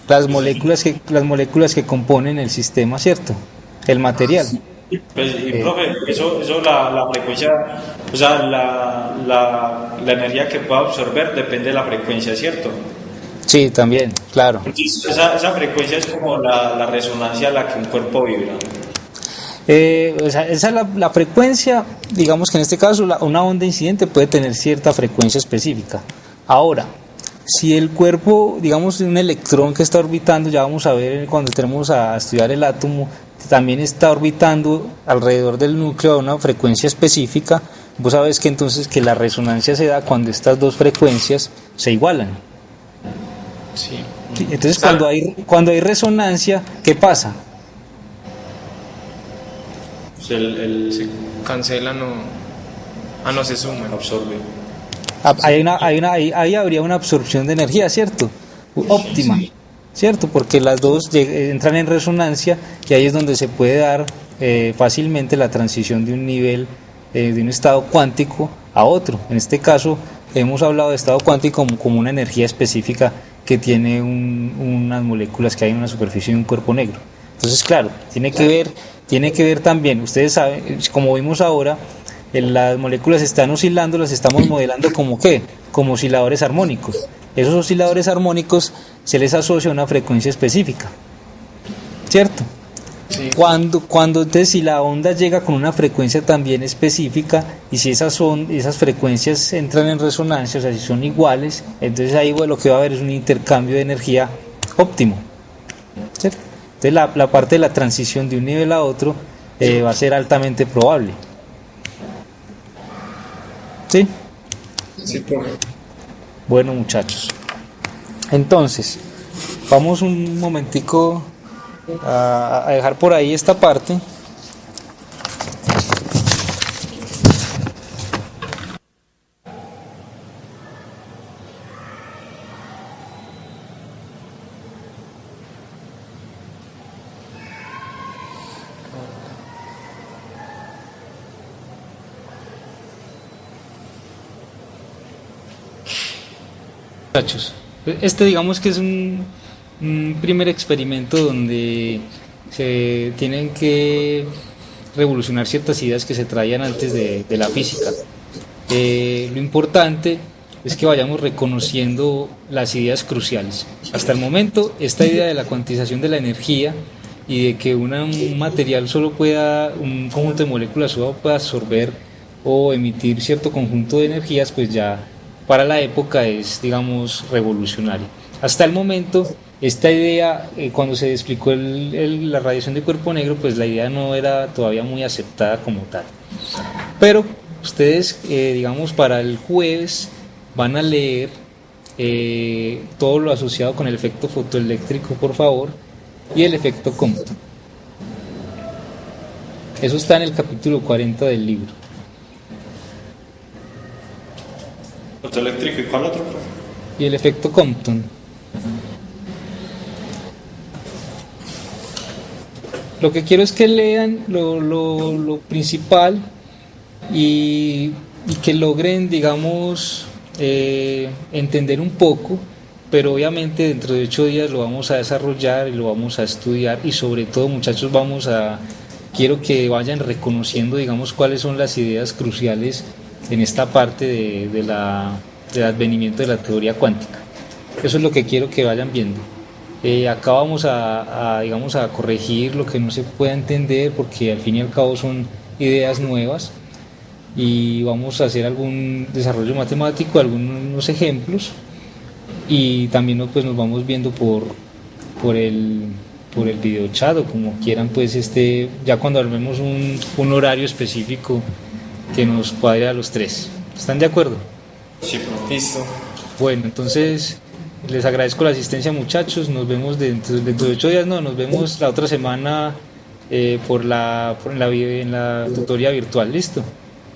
Las moléculas que componen el sistema, ¿cierto? El material. Pues, y profe, eso la frecuencia, o sea, la energía que pueda absorber depende de la frecuencia, ¿cierto? Sí, también, claro. Entonces, esa frecuencia es como la resonancia a la que un cuerpo vibra. O sea, esa es la frecuencia, digamos que en este caso una onda incidente puede tener cierta frecuencia específica. Ahora, si el cuerpo, digamos, un electrón que está orbitando, ya vamos a ver cuando tenemos a estudiar el átomo, también está orbitando alrededor del núcleo a una frecuencia específica, vos sabes que entonces que la resonancia se da cuando estas dos frecuencias se igualan. Sí. Sí, entonces cuando hay resonancia, ¿qué pasa? Pues Se cancelan o... no se suman. absorbe. Ahí habría una absorción de energía, ¿cierto? Óptima, ¿cierto? Porque las dos entran en resonancia y ahí es donde se puede dar fácilmente la transición de un nivel, de un estado cuántico a otro. En este caso, hemos hablado de estado cuántico como una energía específica que tiene unas moléculas que hay en una superficie de un cuerpo negro. Entonces, claro, tiene que ver también, ustedes saben, como vimos ahora, las moléculas están oscilando, las estamos modelando como ¿qué? Como osciladores armónicos. Esos osciladores armónicos se les asocia a una frecuencia específica, ¿cierto? Sí. Cuando entonces si la onda llega con una frecuencia también específica y si esas frecuencias entran en resonancia, o sea, si son iguales, entonces ahí lo que va a haber es un intercambio de energía óptimo, ¿cierto? Entonces la parte de la transición de un nivel a otro va a ser altamente probable. ¿Sí? Sí, profe. Bueno, muchachos, entonces vamos un momentico a dejar por ahí esta parte. Muchachos, este digamos que es un primer experimento donde se tienen que revolucionar ciertas ideas que se traían antes de la física. Lo importante es que vayamos reconociendo las ideas cruciales. Hasta el momento, esta idea de la cuantización de la energía y de que un material un conjunto de moléculas solo pueda absorber o emitir cierto conjunto de energías, pues ya para la época es, digamos, revolucionario. Hasta el momento, esta idea, cuando se explicó la radiación de cuerpo negro, pues la idea no era todavía muy aceptada como tal. Pero ustedes, digamos, para el jueves van a leer todo lo asociado con el efecto fotoeléctrico, por favor, y el efecto Compton. Eso está en el capítulo 40 del libro. Fotoeléctrico, ¿y cuál otro, profe? Y el efecto Compton. Lo que quiero es que lean lo principal y que logren, digamos, entender un poco, pero obviamente dentro de 8 días lo vamos a desarrollar y lo vamos a estudiar y sobre todo, muchachos, quiero que vayan reconociendo, digamos, cuáles son las ideas cruciales en esta parte del advenimiento de la teoría cuántica. Eso es lo que quiero que vayan viendo. Acá vamos digamos, a corregir lo que no se pueda entender, porque al fin y al cabo son ideas nuevas, y vamos a hacer algún desarrollo matemático, algunos ejemplos, y también pues nos vamos viendo por el video chat o como quieran, pues ya cuando armemos un horario específico que nos cuadre a los tres. ¿Están de acuerdo? Sí, profe. Listo. Bueno, entonces les agradezco la asistencia, muchachos. Nos vemos dentro de 8 días, no, nos vemos la otra semana en la tutoría virtual. ¿Listo?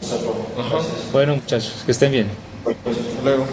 Ajá. Bueno, muchachos, que estén bien. Hasta luego.